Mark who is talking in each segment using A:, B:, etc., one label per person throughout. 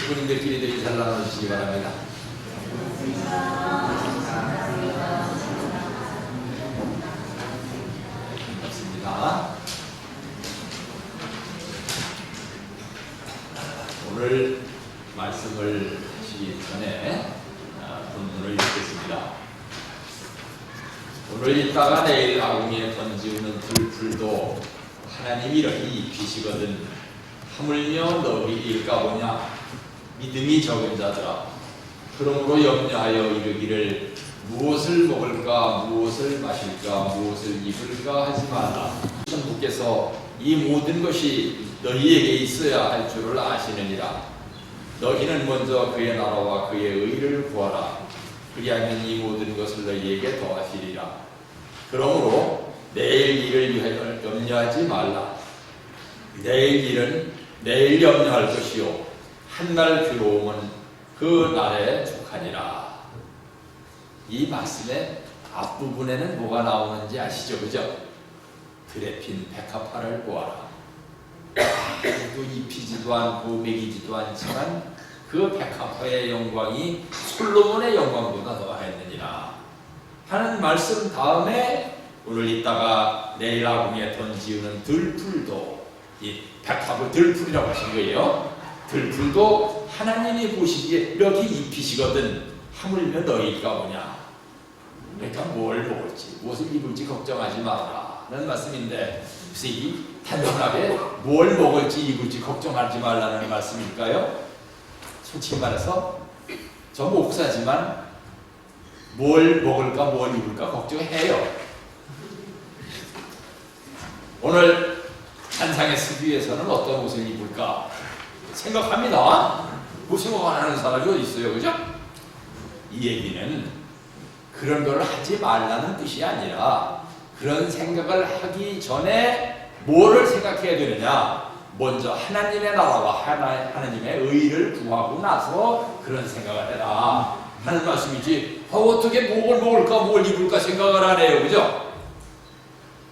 A: 부모님들끼리도 인사를 나눠주시기 바랍니다. 반갑습니다. 오늘 말씀을 하시기 전에 본문을 읽겠습니다. 오늘 읽다가 내일 아궁이에 던지우는 들풀도 하나님이 이렇게 입히시거든 하물며 너희 일까 보냐 믿음이 적은 자들아 그러므로 염려하여 이르기를 무엇을 먹을까 무엇을 마실까 무엇을 입을까 하지 마라. 천부께서 이 모든 것이 너희에게 있어야 할 줄을 아시느니라. 너희는 먼저 그의 나라와 그의 의를 구하라. 그리하면 이 모든 것을 너희에게 더하시리라. 그러므로 내일 일을 위하여 염려하지 말라. 내일 일은 내일 염려할 것이요 한날 괴로움은 그 날에 족하니라. 이 말씀의 앞부분에는 뭐가 나오는지 아시죠? 그죠? 들에 핀 백합화를 보아라. 또 입히지도 않고 먹이지도 않지만 그 백합화의 영광이 솔로몬의 영광보다 더하였느니라 하는 말씀 다음에 오늘 이따가 내일 아궁이에 던지우는 들풀도 이 백합을 들풀이라고 하신 거예요. 들풀도 하나님이 보시기에 이렇게 입히시거든 하물며 너희가 뭐냐. 그러니까 뭘 먹을지 무엇을 입을지 걱정하지 마라 라는 말씀인데 그래서 이 단순하게 뭘 먹을지 입을지 걱정하지 말라는 말씀일까요? 솔직히 말해서 저 목사지만 뭘 먹을까 뭘 입을까 걱정해요. 오늘 한상에 서기 위해서는 어떤 옷을 입을까 생각합니다. 뭐 생각 안 하는 사람이 어디 있어요, 그죠? 이 얘기는 그런 걸 하지 말라는 뜻이 아니라 그런 생각을 하기 전에 뭐를 생각해야 되느냐. 먼저 하나님의 나라와 하나님의 의를 구하고 나서 그런 생각을 해라 하는 말씀이지 어떻게 뭘 먹을까 뭘 입을까 생각을 안 해요, 그죠?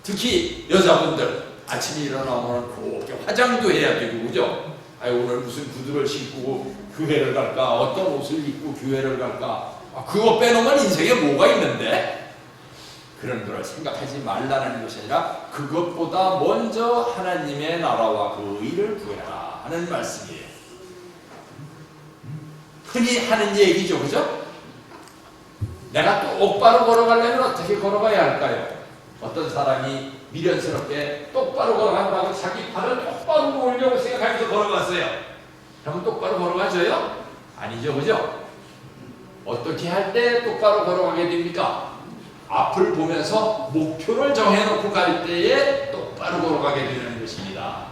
A: 특히 여자분들 아침에 일어나면 곱게 화장도 해야 되고, 그죠? 오늘 무슨 구두를 신고 교회를 갈까 어떤 옷을 입고 교회를 갈까 그거 빼놓으면 인생에 뭐가 있는데 그런 걸 생각하지 말라는 것이 아니라 그것보다 먼저 하나님의 나라와 그 의를 구해라 하는 말씀이에요. 흔히 하는 얘기죠, 그죠? 내가 똑바로 걸어가려면 어떻게 걸어가야 할까요? 어떤 사람이 미련스럽게 똑바로 걸어간다고 자기 발을 똑바로 놓으려고 생각하면서 걸어갔어요. 그러면 똑바로 걸어가져요? 아니죠, 그죠? 어떻게 할 때 똑바로 걸어가게 됩니까? 앞을 보면서 목표를 정해놓고 갈 때에 똑바로 걸어가게 되는 것입니다.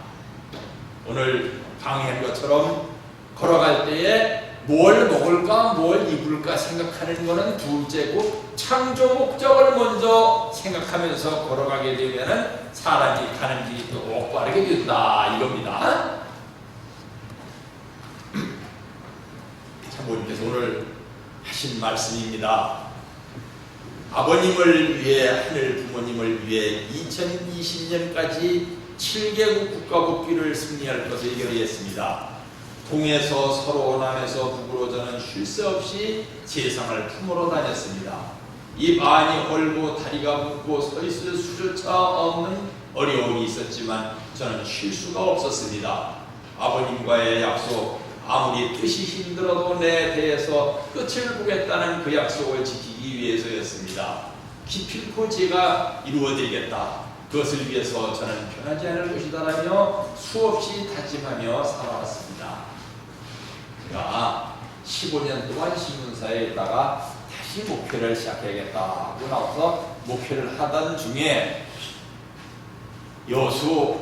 A: 오늘 강의한 것처럼 걸어갈 때에 뭘 먹을까 뭘 입을까 생각하는 것은 둘째고 창조 목적을 먼저 생각하면서 걸어가게 되면 사람이 가는 길이 똑바르게 된다 이겁니다. 참고님께서 오늘 하신 말씀입니다. 아버님을 위해 하늘 부모님을 위해 2020년까지 7개국 국가복귀를 승리할 것을 결의했습니다. 동에서 서로 남에서 북으로 저는 쉴 새 없이 세상을 품으러 다녔습니다. 입 안이 얼고 다리가 붓고 서 있을 수조차 없는 어려움이 있었지만 저는 쉴 수가 없었습니다. 아버님과의 약속, 아무리 뜻이 힘들어도 내 배에서 끝을 보겠다는 그 약속을 지키기 위해서였습니다. 기필코 제가 이루어드리겠다. 그것을 위해서 저는 변하지 않을 것이다라며 수없이 다짐하며 살아왔습니다. 제가 15년 동안 신문사에 있다가 다시 목표를 시작해야겠다 하고 나와서 목표를 하던 중에 여수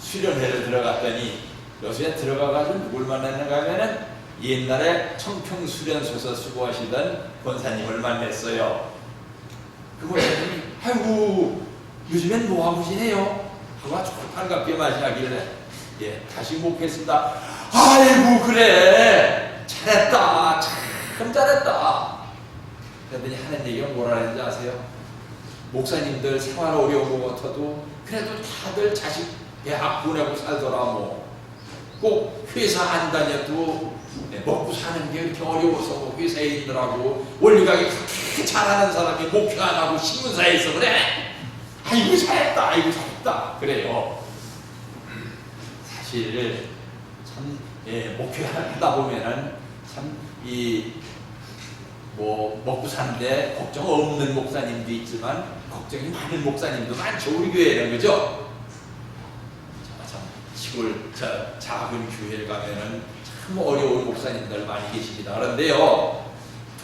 A: 수련회를 들어갔더니 여수에 들어가가지고 누굴 만났는가 하면은 옛날에 청평수련소에서 수고하시던 권사님을 만났어요. 그 권사님이 아이고 요즘엔 뭐하고 지내요? 하고 아주 반갑게 맞이하길래 예 다시 목회했습니다. 아이고 그래 잘했다 참 잘했다. 그랬더니 하는 얘기가 뭐라 했는지 아세요? 목사님들 생활 어려운 것 같아도 그래도 다들 자식 대학 보내고 살더라 뭐 꼭 회사 안 다녀도 먹고 사는 게 이렇게 어려워서 회사에 있느라고 원리가게 그렇게 잘하는 사람이 목표 안 하고 신문사에 있어 그래? 아이고 잘했다, 아이고 잘했다 그래요. 사실 참 목표 하다 보면은 참 먹고 사는데 걱정 없는 목사님도 있지만 걱정이 많은 목사님도 많죠, 우리 교회는. 그죠? 참 시골 작은 교회를 가면은 참 어려운 목사님들 많이 계십니다. 그런데요,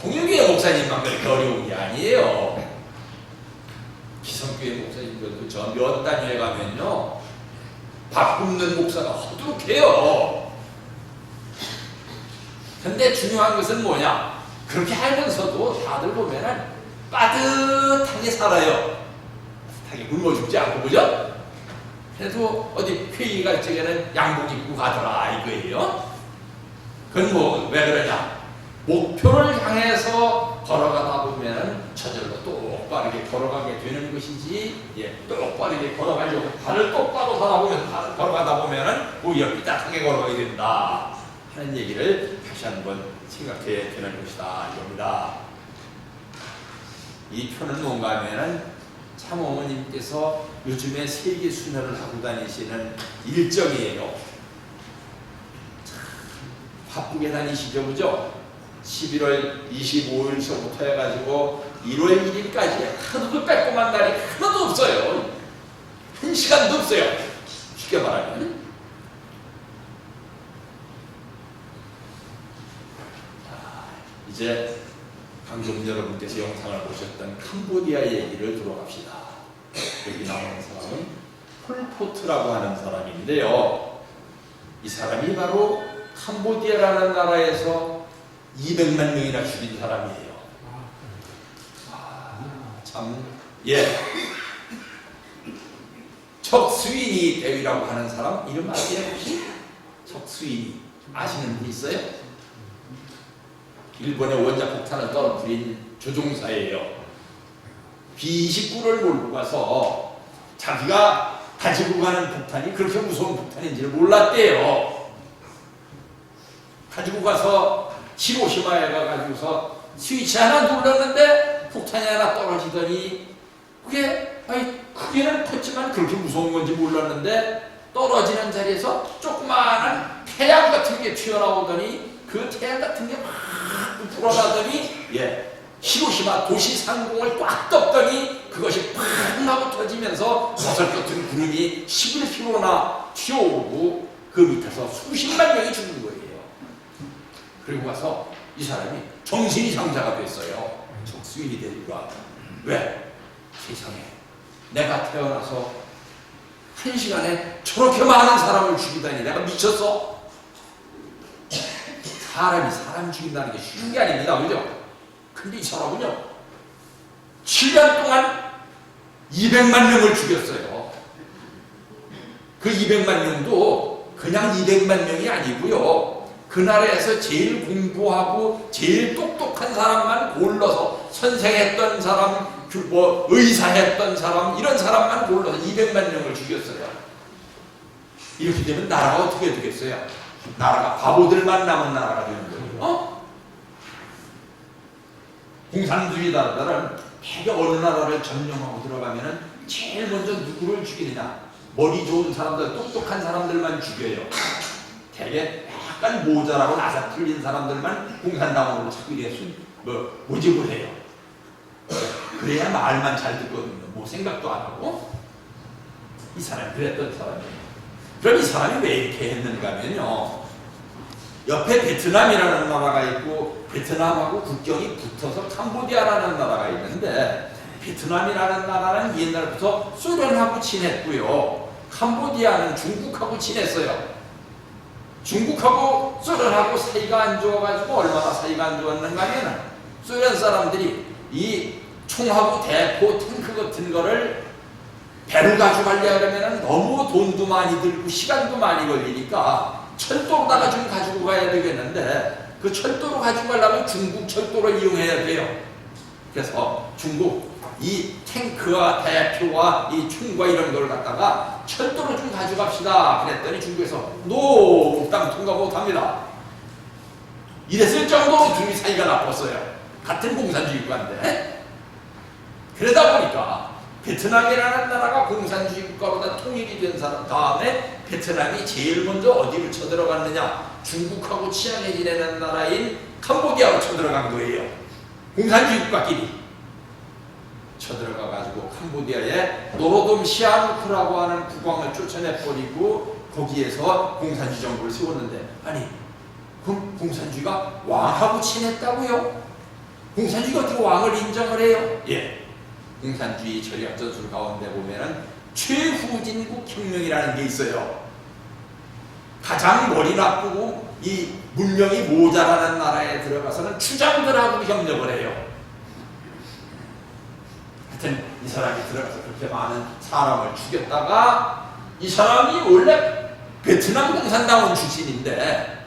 A: 동일교회 목사님만 그렇게 어려운 게 아니에요. 기성교회 목사님들도 저 몇 단위에 가면요 밥 굶는 목사가 허둑해요. 근데 중요한 것은 뭐냐, 그렇게 알면서도 다들 보면은 빠듯하게 살아요. 빠듯하게 굶어 죽지 않고. 그죠? 그래도 어디 회의 갈 적에는 양복 입고 가더라 이거예요. 그건 왜 그러냐, 목표를 향해서 걸어가다 보면은 저절로 똑바르게 걸어가게 되는 것이지, 똑바르게 걸어가려고 발을 똑바로 걸어가다 보면은 오히려 삐딱하게 걸어가게 된다 하는 얘기를 다시 한번 생각해 되는 것이다 이겁니다. 이 표는 뭔가 하면은 참 어머님께서 요즘에 세계 순회를 하고 다니시는 일정이에요. 참 바쁘게 다니시죠, 그죠? 11월 25일서부터 해가지고 1월 1일까지 하나도 빼꼼한 날이 하나도 없어요. 한 시간도 없어요. 쉽게 말하면. 이제 방금 여러분께서 영상을 보셨던 캄보디아 얘기를 들어갑시다. 여기 나오는 사람은 폴포트라고 하는 사람인데요, 이 사람이 바로 캄보디아라는 나라에서 200만 명이나 죽인 사람이에요. 참, 척스위니 대위라고 하는 사람 이름 아세요 혹시? 척스위니 아시는 분 있어요? 일본의 원자폭탄을 떨어뜨린 조종사예요. B-29를 몰고 가서 자기가 가지고 가는 폭탄이 그렇게 무서운 폭탄인지를 몰랐대요. 가지고 가서 히로시마에 가가지고서 스위치 하나 눌렀는데 폭탄이 하나 떨어지더니 그게 크기는 컸지만 그렇게 무서운 건지 몰랐는데 떨어지는 자리에서 조그마한 태양 같은 게 튀어나오더니 그 태양 같은 게 막 불어나더니 히로시마 도시 상공을 꽉 덮더니 그것이 팍 하고 터지면서 버섯 같은 구름이 11km나 튀어오고 그 밑에서 수십만 명이 죽는 거예요. 그리고 가서 이 사람이 정신이 상자가 됐어요. 척스윈이 대위가. 왜? 세상에 내가 태어나서 한 시간에 저렇게 많은 사람을 죽이다니 내가 미쳤어? 사람이 사람 죽인다는 게 쉬운 게 아닙니다. 그죠? 근데 이 사람은요 7년 동안 200만 명을 죽였어요. 그 200만 명도 그냥 200만 명이 아니고요, 그 나라에서 제일 공부하고 제일 똑똑한 사람만 골라서 선생했던 사람, 의사했던 사람, 이런 사람만 골라서 200만 명을 죽였어요. 이렇게 되면 나라가 어떻게 되겠어요? 나라가 바보들만 남은 나라가 되는 거예요. 공산주의자들은 되게 어느 나라를 점령하고 들어가면은 제일 먼저 누구를 죽이느냐, 머리 좋은 사람들, 똑똑한 사람들만 죽여요. 되게 약간 모자라고 나사 틀린 사람들만 공산당으로 자꾸 이래서 모집을 해요. 그래야 말만 잘 듣거든요. 뭐 생각도 안 하고. 이 사람이 그랬던 사람이에요. 그럼 이 사람이 왜 이렇게 했는가 하면요, 옆에 베트남이라는 나라가 있고 베트남하고 국경이 붙어서 캄보디아라는 나라가 있는데, 베트남이라는 나라는 옛날부터 소련하고 친했고요, 캄보디아는 중국하고 친했어요. 중국하고 소련하고 사이가 안 좋아가지고 얼마나 사이가 안 좋았는가 하면, 소련 사람들이 이 총하고 대포, 탱크 같은 거를 배를 가져가려고 하면 너무 돈도 많이 들고 시간도 많이 걸리니까 철도로다가 좀 가지고 가야 되겠는데, 그 철도로 가지고 가려면 중국 철도를 이용해야 돼요. 그래서 중국 이 탱크와 대표와 이 총과 이런 걸 갖다가 철도로 좀 가져갑시다. 그랬더니 중국에서 노 땅 통과 못합니다. 이랬을 정도로 둘이 사이가 나빴어요. 같은 공산주의 국가인데. 그러다 보니까 베트남이라는 나라가 공산주의 국가보다 통일이 된 다음에 베트남이 제일 먼저 어디를 쳐들어갔느냐? 중국하고 친하게 지내는 나라인 캄보디아로 쳐들어간 거예요. 공산주의 국가끼리 쳐들어가가지고 캄보디아에 노로돔 시아누크라고 하는 국왕을 쫓아내버리고 거기에서 공산주의 정부를 세웠는데, 아니 그럼 공산주의가 왕하고 친했다고요? 공산주의가 어떻게 왕을 인정을 해요? 예, 공산주의 전략 전술 가운데 보면은 최후진국 혁명이라는 게 있어요. 가장 머리 나쁘고 이 문명이 모자라는 나라에 들어가서는 추장들하고 협력을 해요. 하여튼 이 사람이 들어가서 그렇게 많은 사람을 죽였다가, 이 사람이 원래 베트남 공산당원 출신인데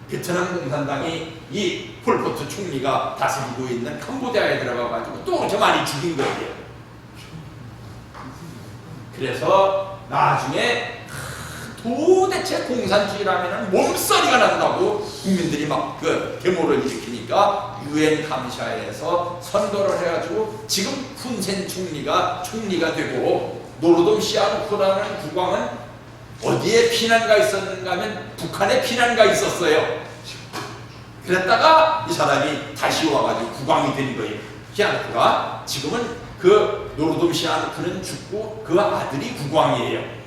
A: 베트남 공산당이 이 폴포트 총리가 다스리고 있는 캄보디아에 들어가가지고 또 그렇게 많이 죽인 거예요. 그래서 나중에 도대체 공산주의라면 몸서리가 난다고 국민들이 막 그 데모를 일으키니까 유엔 감사에서 선거를 해가지고 지금 훈센 총리가 되고, 노로돔 시아누크라는 국왕은 어디에 피난가 있었는가 하면 북한에 피난가 있었어요. 그랬다가 이 사람이 다시 와가지고 국왕이 된 거예요. 시아누크가. 지금은 그 노로돔 시아누크는 죽고 그 아들이 국왕이에요.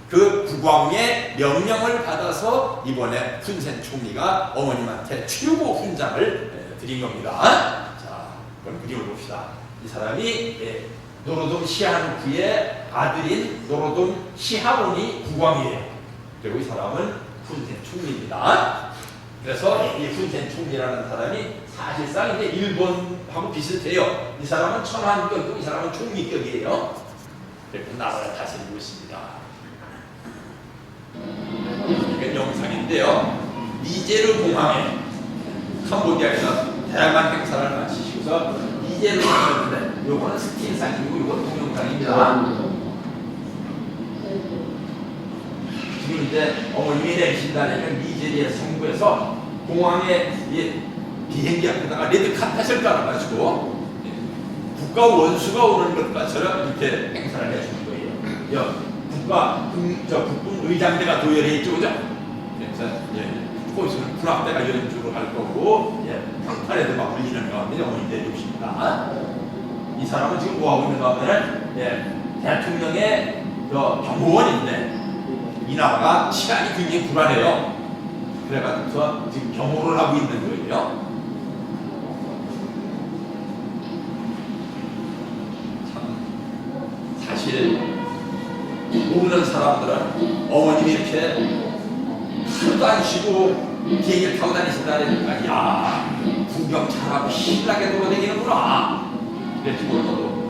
A: 그 국왕의 명령을 받아서 이번에 훈센 총리가 어머님한테 최고 훈장을 드린 겁니다. 자, 그럼 그림을 봅시다. 이 사람이 노로돔 시아누크의 아들인 노로돔 시하몬이 국왕이에요. 그리고 이 사람은 훈센 총리입니다. 그래서 이 훈센 총리라는 사람이 사실상 이제 일본하고 비슷해요. 이 사람은 천황격이고 이 사람은 총리격이에요. 이렇게 나라를 다스리고 있습니다. 이건 영상인데요. 니제르 공항에 캄보디아에서 다양한 행사를 마치시고서 니제르 공항인데, 요거는 스틸상이고 요건 동영상입니다. 지금 이제 어머님이 내리신다면 니제리아 성부에서 공항에 비행기 앞에다가 레드카펫을 깔아가지고 국가 원수가 오는 것처럼 이렇게 행사를 해주는 거예요. 국군 의장대가 도열해 있죠, 그죠? 그래서 거기서는 군악대가 연주를 할 거고, 평판에도 막 울리는 가운데 어머니 내려오십니다. 이 사람은 지금 뭐 하고 있는 가운데는 대통령의 경호원인데, 이 나라가 치안이 굉장히 불안해요. 그래가지고 지금 경호를 하고 있는 거예요. 참 사실 모르는 사람들은 어머님이 이렇게 하루도 안 쉬고 비행기를 타고 다니신다니까, 야, 구경 잘하고 신나게 돌아다니는구나. 그랬지 몰라도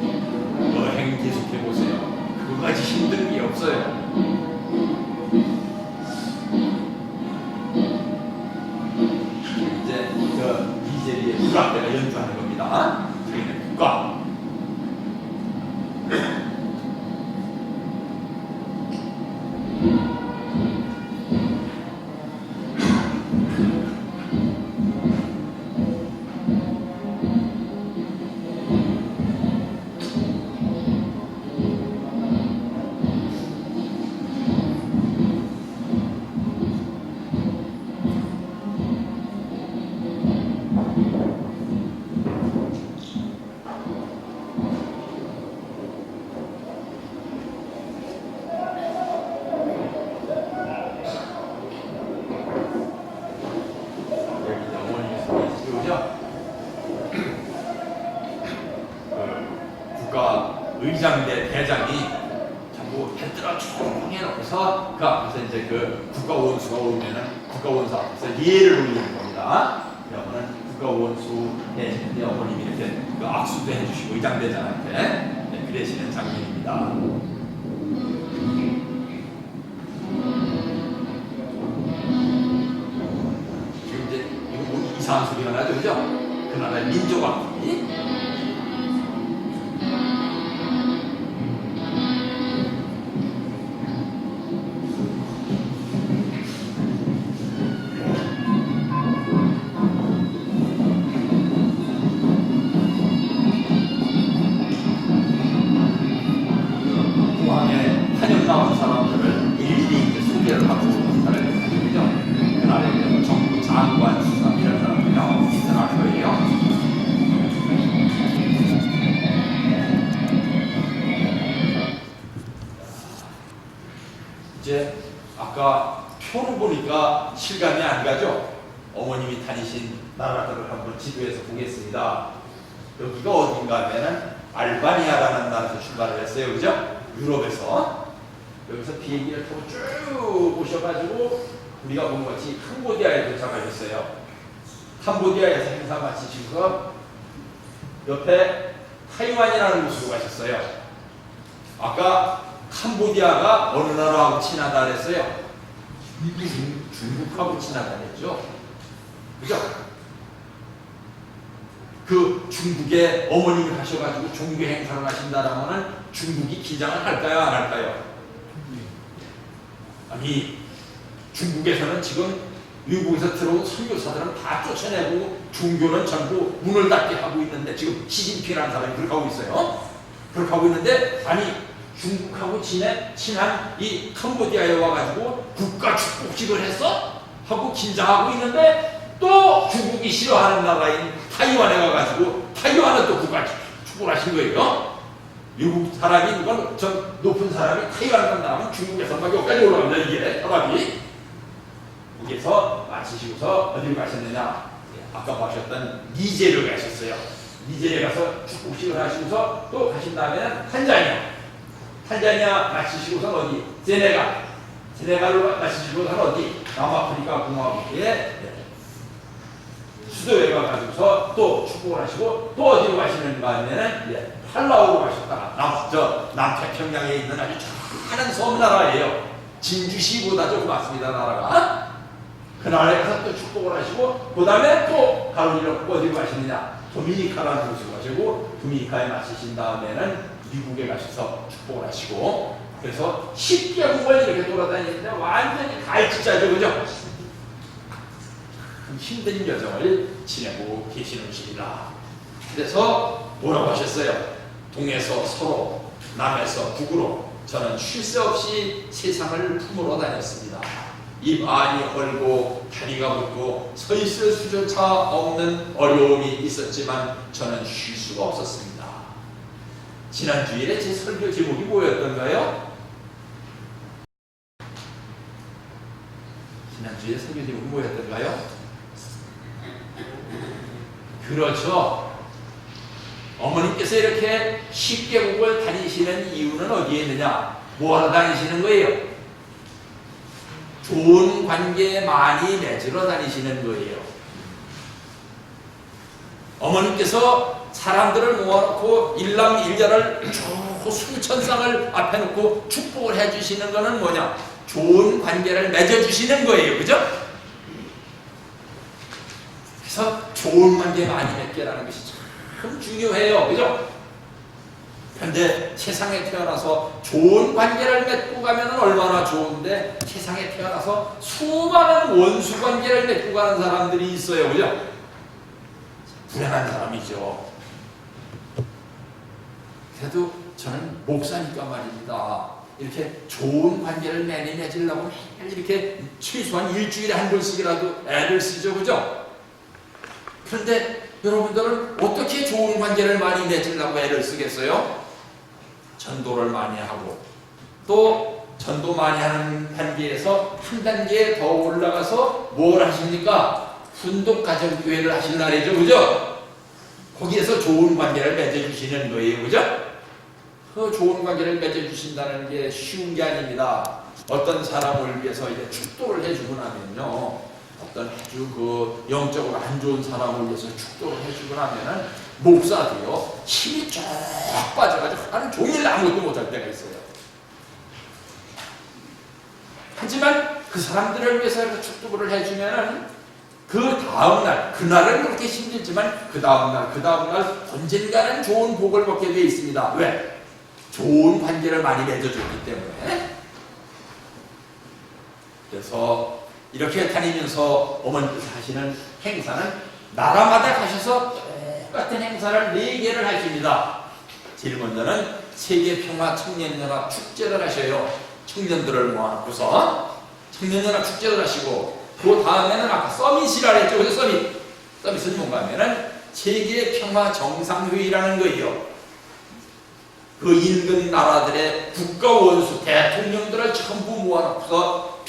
A: 여행 계속해보세요. 그거까지 힘든 게 없어요. 이제 니제리아의 국악대가 연주하는 겁니다. 저희는 국악. 의장대 대장이 전부 해들어 쭉 해놓고서 그 앞에서 이제 그 국가원수가 오면은 국가원수 앞에서 예를 올리는 겁니다. 그러면은 국가원수의 어머님이 이렇게 그 악수도 해주시고 의장대장한테 그러시는 장면입니다. 지금 이제 이거 뭐 이상한 소리가 나죠, 그죠? 그 나라의 민족악기. 이제 아까 표를 보니까 실감이 안 가죠? 어머님이 다니신 나라들을 한번 지도해서 보겠습니다. 여기가 어딘가 하면은 알바니아라는 나라에서 출발을 했어요. 그죠? 유럽에서. 여기서 비행기를 타고 쭉 오셔가지고 우리가 본 것이 캄보디아에 도착하셨어요. 캄보디아에서 행사 마치시고 옆에 타이완이라는 곳으로 가셨어요. 아까 캄보디아가 어느 나라하고 친하다 그랬어요? 중국하고 친하다 그랬죠? 그죠? 그 중국에 어머님이 하셔가지고 종교 행사를 하신다라면은 중국이 기장을 할까요? 안 할까요? 아니, 중국에서는 지금 미국에서 들어온 선교사들은 다 쫓아내고 종교는 전부 문을 닫게 하고 있는데 지금 시진핑이라는 사람이 그렇게 하고 있어요. 그렇게 하고 있는데 아니 중국하고 친한 이 캄보디아에 와가지고 국가 축복식을 했어? 하고 긴장하고 있는데 또 중국이 싫어하는 나라인 타이완에 가가지고 타이완은 또 국가 축복을 하신 거예요. 미국 사람이 누가 저 높은 사람이 타이완 간다면 중국에서 막 여기까지 올라간다 이게 사람이. 여기서 마치시고서 어디로 가셨느냐? 아까 보셨던 니제르 가셨어요. 니제르 가서 축복식을 하시고서 또 가신 다음에는 탄자니아 마치시고서 어디? 세네갈로 마치시고서는 어디? 남아프리카 공화국의 수도에 가가지고서 또 축복을 하시고 또 어디로 가시는가 하면은 팔라우로 가셨다가 남태평양에 있는 아주 작은 섬나라예요. 진주시보다 조금 맞습니다 나라가. 그 나라에 가서 또 축복을 하시고 그 다음에 또 가로지르고 어디로 가시느냐? 도미니카라는 곳으로 가시고 도미니카에 마치신 다음에는 미국에 가셔서 축복을 하시고 그래서 10개국을 이렇게 돌아다니는데 완전히 갈치자죠. 그죠? 힘든 여정을 지내고 계시는 분이다. 그래서 뭐라고 하셨어요? 동에서 서로 남에서 북으로 저는 쉴 새 없이 세상을 품으러 다녔습니다. 입 안이 헐고 다리가 붓고 서 있을 수조차 없는 어려움이 있었지만 저는 쉴 수가 없었습니다. 지난 주일에 제 설교 제목이 뭐였던가요? 지난 주일에 설교 제목이 뭐였던가요? 그렇죠. 어머님께서 이렇게 10개국을 다니시는 이유는 어디에 있느냐? 뭐하러 다니시는 거예요? 좋은 관계 많이 맺으러 다니시는 거예요. 어머님께서 사람들을 모아놓고 일남일녀를 수천상을 앞에 놓고 축복을 해주시는 거는 뭐냐? 좋은 관계를 맺어주시는 거예요. 그죠? 그래서 좋은 관계 많이 맺게라는 것이 참 중요해요. 그죠? 그런데 세상에 태어나서 좋은 관계를 맺고 가면 얼마나 좋은데 세상에 태어나서 수많은 원수 관계를 맺고 가는 사람들이 있어요. 그죠? 불행한 사람이죠. 그래도 저는 목사니까 말입니다. 이렇게 좋은 관계를 매일 맺으려고 이렇게 최소한 일주일에 한 번씩이라도 애를 쓰죠. 그죠? 그런데 여러분들은 어떻게 좋은 관계를 많이 맺으려고 애를 쓰겠어요? 전도를 많이 하고 또 전도 많이 하는 단계에서 한 단계 더 올라가서 뭘 하십니까? 훈독가정교회를 하실 날이죠. 그죠? 거기에서 좋은 관계를 맺어주시는 거예요. 그죠? 그 좋은 관계를 맺어주신다는 게 쉬운 게 아닙니다. 어떤 사람을 위해서 이제 축도를 해주고 나면요. 어떤 아주 그 영적으로 안 좋은 사람을 위해서 축도를 해주고 나면은 목사도요 힘이 쫙 빠져가지고 하루 종일 아무것도 못할 때가 있어요. 하지만 그 사람들을 위해서 축도를 해주면은 그 다음날 그날은 그렇게 힘들지만 그 다음날 언젠가는 좋은 복을 받게 되어 있습니다. 왜? 좋은 관계를 많이 맺어줬기 때문에. 그래서 이렇게 다니면서 어머니께서 하시는 행사는 나라마다 가셔서 똑같은 행사를 4개를 하십니다. 제일 먼저는 세계평화 청년연합 축제를 하셔요. 청년들을 모아놓고서 청년연합 축제를 하시고 그 다음에는 아까 서밋이라 했죠. 그래서 서밋은 뭔가 하면은 세계평화 정상회의라는 거예요. 그 인근 나라들의 국가 원수 대통령들을 전부 모아놓고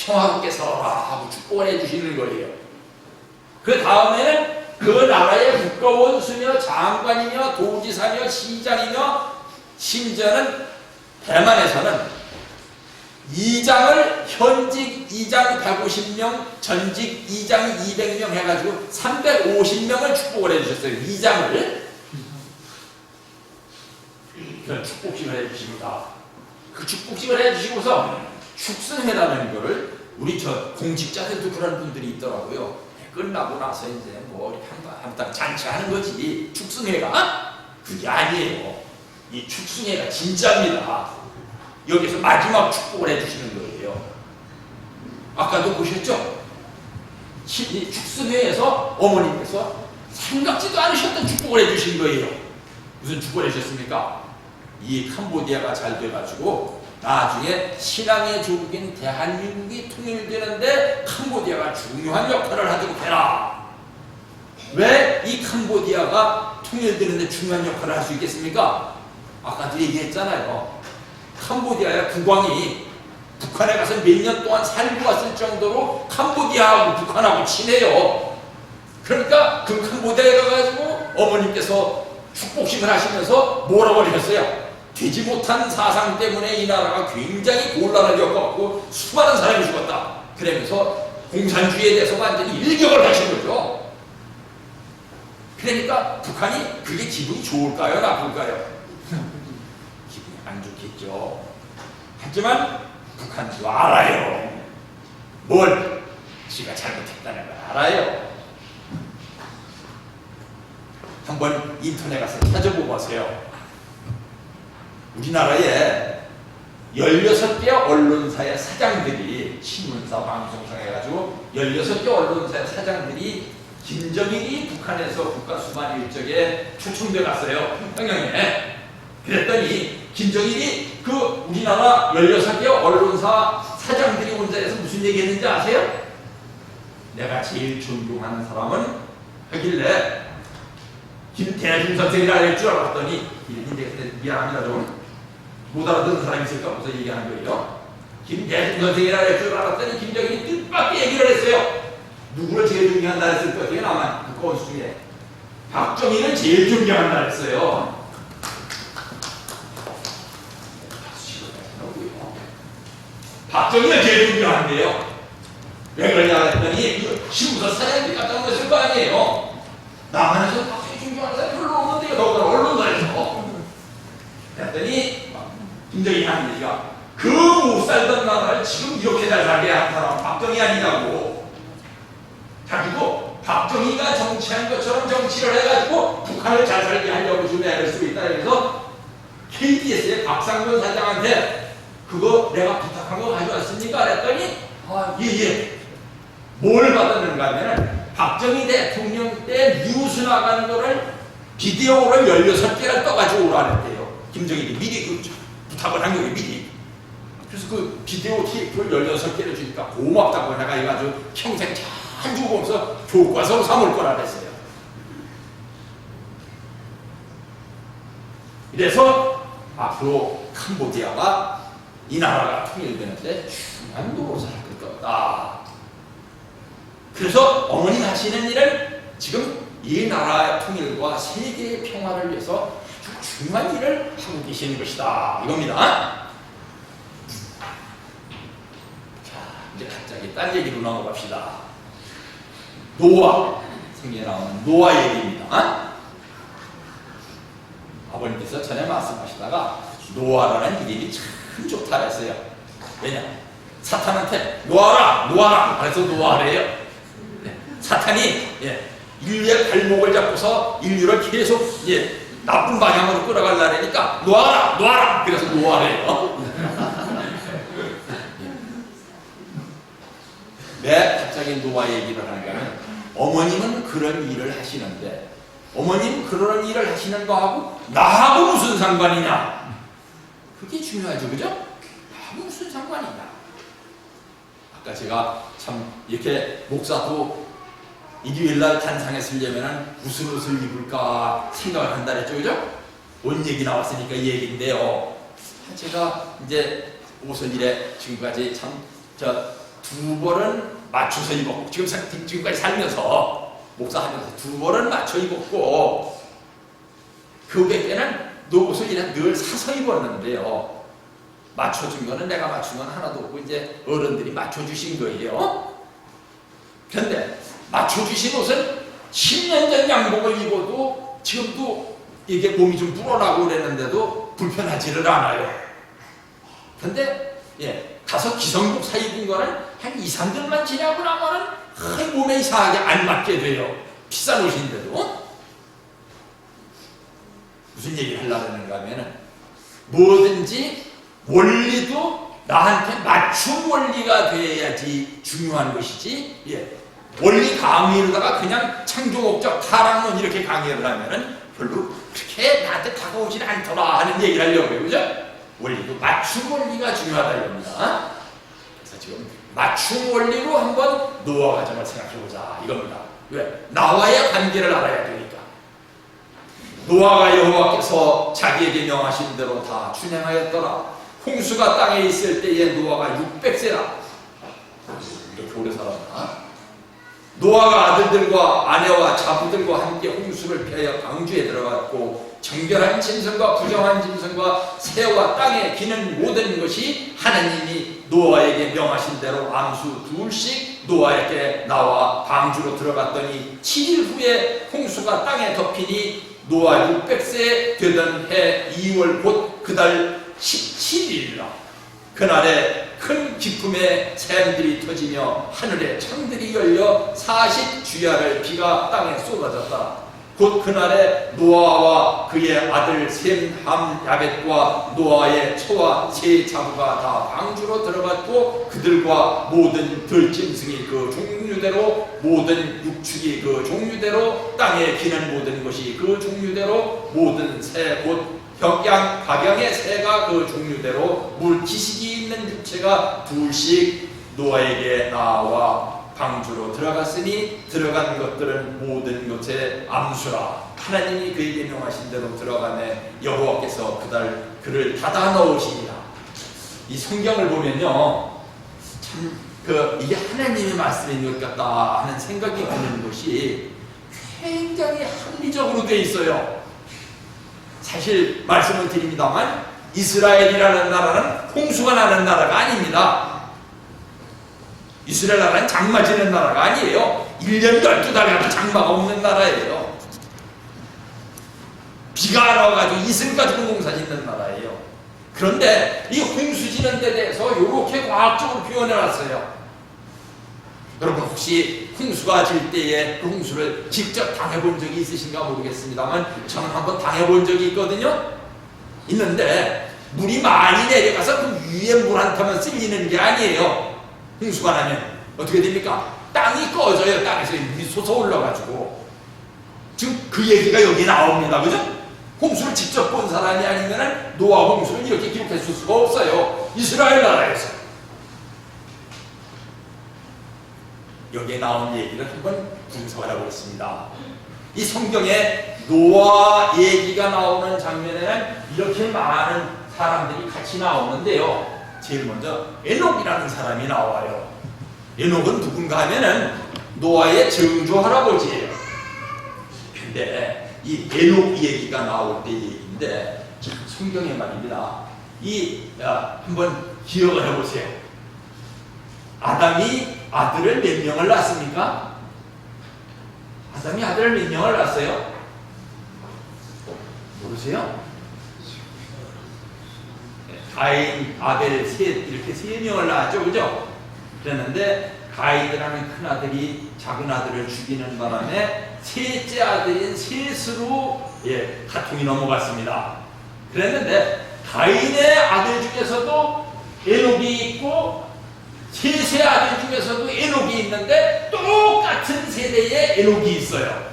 A: 평화롭게 살아라 하고 축복을 해주시는 거예요. 그 다음에는 그 나라의 국가원수며 장관이며 도지사며 시장이며 심지어는 대만에서는 이장을 현직 이장 150명, 전직 이장 200명 해가지고 350명을 축복을 해주셨어요. 이장을. 그런 축복식을 해주십니다. 그 축복식을 해주시고서 축승회라는 거를 우리 저 공직자들도 그런 분들이 있더라고요. 끝나고 나서 이제 뭐 한번 잔치하는 거지. 축승회가 그게 아니에요. 이 축승회가 진짜입니다. 여기서 마지막 축복을 해주시는 거예요. 아까도 보셨죠? 이 축승회에서 어머님께서 생각지도 않으셨던 축복을 해주신 거예요. 무슨 축복을 해주셨습니까? 이 캄보디아가 잘 돼가지고 나중에 신앙의 조국인 대한민국이 통일되는데 캄보디아가 중요한 역할을 하도록 해라. 왜 이 캄보디아가 통일되는데 중요한 역할을 할 수 있겠습니까? 아까도 얘기했잖아요. 캄보디아의 국왕이 북한에 가서 몇 년 동안 살고 왔을 정도로 캄보디아하고 북한하고 친해요. 그러니까 그 캄보디아에 가가지고 어머님께서 축복식을 하시면서 뭐라고 하셨어요? 되지 못한 사상 때문에 이 나라가 굉장히 곤란을 겪어갖고 수많은 사람이 죽었다. 그러면서 공산주의에 대해서 완전히 일격을 하신 거죠. 그러니까 북한이 그게 기분이 좋을까요? 나쁠까요? 기분이 안 좋겠죠. 하지만 북한도 알아요. 뭘? 지가 잘못했다는 걸 알아요. 한번 인터넷 가서 찾아보고 하세요. 우리나라에 16개 언론사의 사장들이 신문사, 방송사 해가지고 16개 언론사의 사장들이 김정일이 북한에서 국가수반 일정에 초청돼 갔어요. 평양에. 그랬더니 김정일이 그 우리나라 16개 언론사 사장들이 온 자리에서 무슨 얘기했는지 아세요? 내가 제일 존경하는 사람은 하길래 김대중 선생이라 할 줄 알았더니 미안합니다. 좀 못 알아듣는 사람이 있을까 하면서 얘기하는 거예요. 김대중 선생이라 할 줄 알았더니 김정일이 뜻밖의 얘기를 했어요. 누구를 제일 존경한다 했을 것 같아요. 나만 그 건수 중에 박정희를 제일 존경한다 했어요. 박정희가 제일 존경한대요. 왜 그러냐 했더니 그 신문사 사장님이 깜짝 놀랐을 거 아니에요. 남한에서 박정희 존경하는 사람이 별로 없는데요. 더군다나 언론사에서. 그랬더니 김정일이 하는 얘기가 그 못 살던 나라를 지금 이렇게 잘 살게 한 사람은 박정희 아니냐고. 자기도 박정희가 정치한 것처럼 정치를 해가지고 북한을 잘 살게 하려고 좀 애를 쓰고 있다. 그래서 KBS의 박상돈 사장한테 그거 내가 부탁한 거 가져왔습니까? 그랬더니 예. 뭘 받았는가 하면 박정희 대통령 때 뉴스 나가는 거를 비디오를 16개를 떠가지고 오라 그랬대요. 김정일이 미리 그 부탁을 한 거예요. 미리. 그래서 그 비디오 테이프를 16개를 주니까 고맙다고 내가 이거 아주 평생 잘 주고 오면서 교과서로 삼을 거라 그랬어요. 그래서 앞으로 캄보디아가 이 나라가 통일되는데 중요한 노릇을 할 거다. 그래서 어머니 하시는 일은 지금 이 나라의 통일과 세계의 평화를 위해서 아주 중요한 일을 하고 계시는 것이다. 이겁니다. 자, 이제 갑자기 딴 얘기로 넘어갑시다. 노아, 성경에 나오는 노아 얘기입니다. 아버님께서 전에 말씀하시다가 노아라는 이름이 참 좋다 했어요. 왜냐? 사탄한테 놓아라! 그래서 노아래요. 네. 사탄이 인류의 발목을 잡고서 인류를 계속 나쁜 방향으로 끌어가려니까 놓아라! 그래서 노아래요. 왜 갑자기 노아 얘기를 하냐면 어머님은 그런 일을 하시는데 어머님 그런 일을 하시는 거하고 나하고 무슨 상관이냐? 그게 중요하죠, 그죠? 나하고 무슨 상관이냐? 아까 제가 참 이렇게 목사도 일요일날 단상에 쓰려면 무슨 옷을 입을까 생각을 한다 그랬죠, 그죠? 옷 얘기 나왔으니까 이 얘기인데요. 제가 이제 옷을 이래 지금까지 참
B: 두 벌은 맞춰서 입었고, 지금까지 살면서 목사하면서 두 벌은 맞춰 입었고, 그 외에는 옷을 그냥 늘 사서 입었는데요. 맞춰준 거는 내가 맞춘 건 하나도 없고 이제 어른들이 맞춰주신 거예요. 그런데 맞춰주신 옷은 10년 전 양복을 입어도 지금도 이게 몸이 좀 불어나고 그랬는데도 불편하지를 않아요. 그런데 가서 기성복사 입은 거는 한 2, 3년만 지나고 나면은 몸에 이상하게 안 맞게 돼요. 비싼 옷인데도. 무슨 얘기를 하려고 하는가 하면은 뭐든지 원리도 나한테 맞춤 원리가 돼야지 중요한 것이지, 원리 강의로다가 그냥 창조 목적 타락론 이렇게 강의를 하면은 별로 그렇게 나한테 다가오진 않더라 하는 얘기를 하려고요. 그죠? 원리도 맞춤 원리가 중요하다 이겁니다. 그래서 지금 맞춤 원리로 한번 노아 가정을 생각해보자 이겁니다. 왜? 나와의 관계를 알아야 되니까. 노아가 여호와께서 자기에게 명하신 대로 다 준행하였더라. 홍수가 땅에 있을 때에 노아가 600세라. 이렇게 오래 살았나? 노아가 아들들과 아내와 자부들과 함께 홍수를 피하여 방주에 들어갔고, 정결한 짐승과 부정한 짐승과 새와 땅에 기는 모든 것이 하나님이 노아에게 명하신 대로 암수 둘씩 노아에게 나와 방주로 들어갔더니 7일 후에 홍수가 땅에 덮이니 노아 600세 되던 해 2월 곧 그달 17일이라. 그날에 큰 기쁨의 샘들이 터지며 하늘의 창들이 열려 40주야를 비가 땅에 쏟아졌다. 곧 그날에 노아와 그의 아들 셈, 함, 야벳과 노아의 처와 세 자부가 다 방주로 들어갔고, 그들과 모든 들짐승이 그 종류대로, 모든 육축이 그 종류대로, 땅에 기는 모든 것이 그 종류대로, 모든 새 곧 격양, 각양의 새가 그 종류대로, 물 지식이 있는 육체가 둘씩 노아에게 나와 방주로 들어갔으니 들어간 것들은 모든 것의 암수라. 하나님이 그에게 명하신 대로 들어가매 여호와께서 그달 그를 닫아 넣으시니라. 이 성경을 보면요, 참 이게 하나님의 말씀인 것 같다 하는 생각이 드는 것이 굉장히 합리적으로 돼 있어요. 사실 말씀을 드립니다만 이스라엘이라는 나라는 홍수가 나는 나라가 아닙니다. 이스라엘 나라는 장마 지는 나라가 아니에요. 1년 12달간 장마가 없는 나라예요. 비가 안 와가지고 이슬 가지고 농사 짓는 나라예요. 그런데 이 홍수 지는 데 대해서 이렇게 과학적으로 표현해놨어요. 여러분 혹시 홍수가 질 때에 그 홍수를 직접 당해본 적이 있으신가 모르겠습니다만 저는 한번 당해본 적이 있거든요. 있는데 물이 많이 내려가서 그 위에 물 한 타면 쓸리는 게 아니에요. 홍수가 나면 어떻게 됩니까? 땅이 꺼져요. 땅에서 물이 솟아올라가지고. 지금 그 얘기가 여기 나옵니다. 그죠? 홍수를 직접 본 사람이 아니면 노아 홍수를 이렇게 기록했을 수가 없어요. 이스라엘 나라에서. 여기에 나온 얘기를 한번 분석을 해보겠습니다. 이 성경에 노아 얘기가 나오는 장면에는 이렇게 많은 사람들이 같이 나오는데요. 제일 먼저 에녹이라는 사람이 나와요. 에녹은 누군가 하면은 노아의 증조 할아버지예요. 근데 이 에녹 얘기가 나올 때 얘기인데 성경의 말입니다. 한번 기억을 해보세요. 아담이 아들을 몇 명을 낳습니까? 아담이 아들을 몇 명을 낳았어요? 모르세요? 가인, 아벨, 셋 이렇게 3명을 낳았죠, 그죠? 그랬는데 가인이라는 큰 아들이 작은 아들을 죽이는 바람에 셋째 아들인 셋으로 가통이 넘어갔습니다. 그랬는데 가인의 아들 중에서도 에녹이 있고 셋의 아들 중에서도 에녹이 있는데 똑같은 세대에 에녹이 있어요.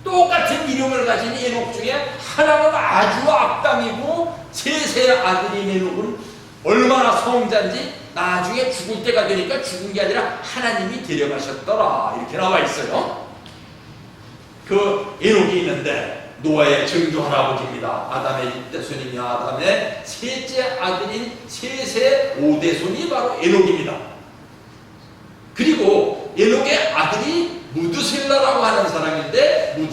B: 똑같은 이름을 가진 에녹 중에 하나는 아주 악당이고 셋의 아들인 에녹은 얼마나 성자인지 나중에 죽을 때가 되니까 죽은 게 아니라 하나님이 데려가셨더라 이렇게 나와 있어요. 그 에녹이 있는데 노아의 증조 할아버지입니다. 아담의 6대손이며 아담의 셋째 아들인 셋의 5대손이 바로 에녹입니다.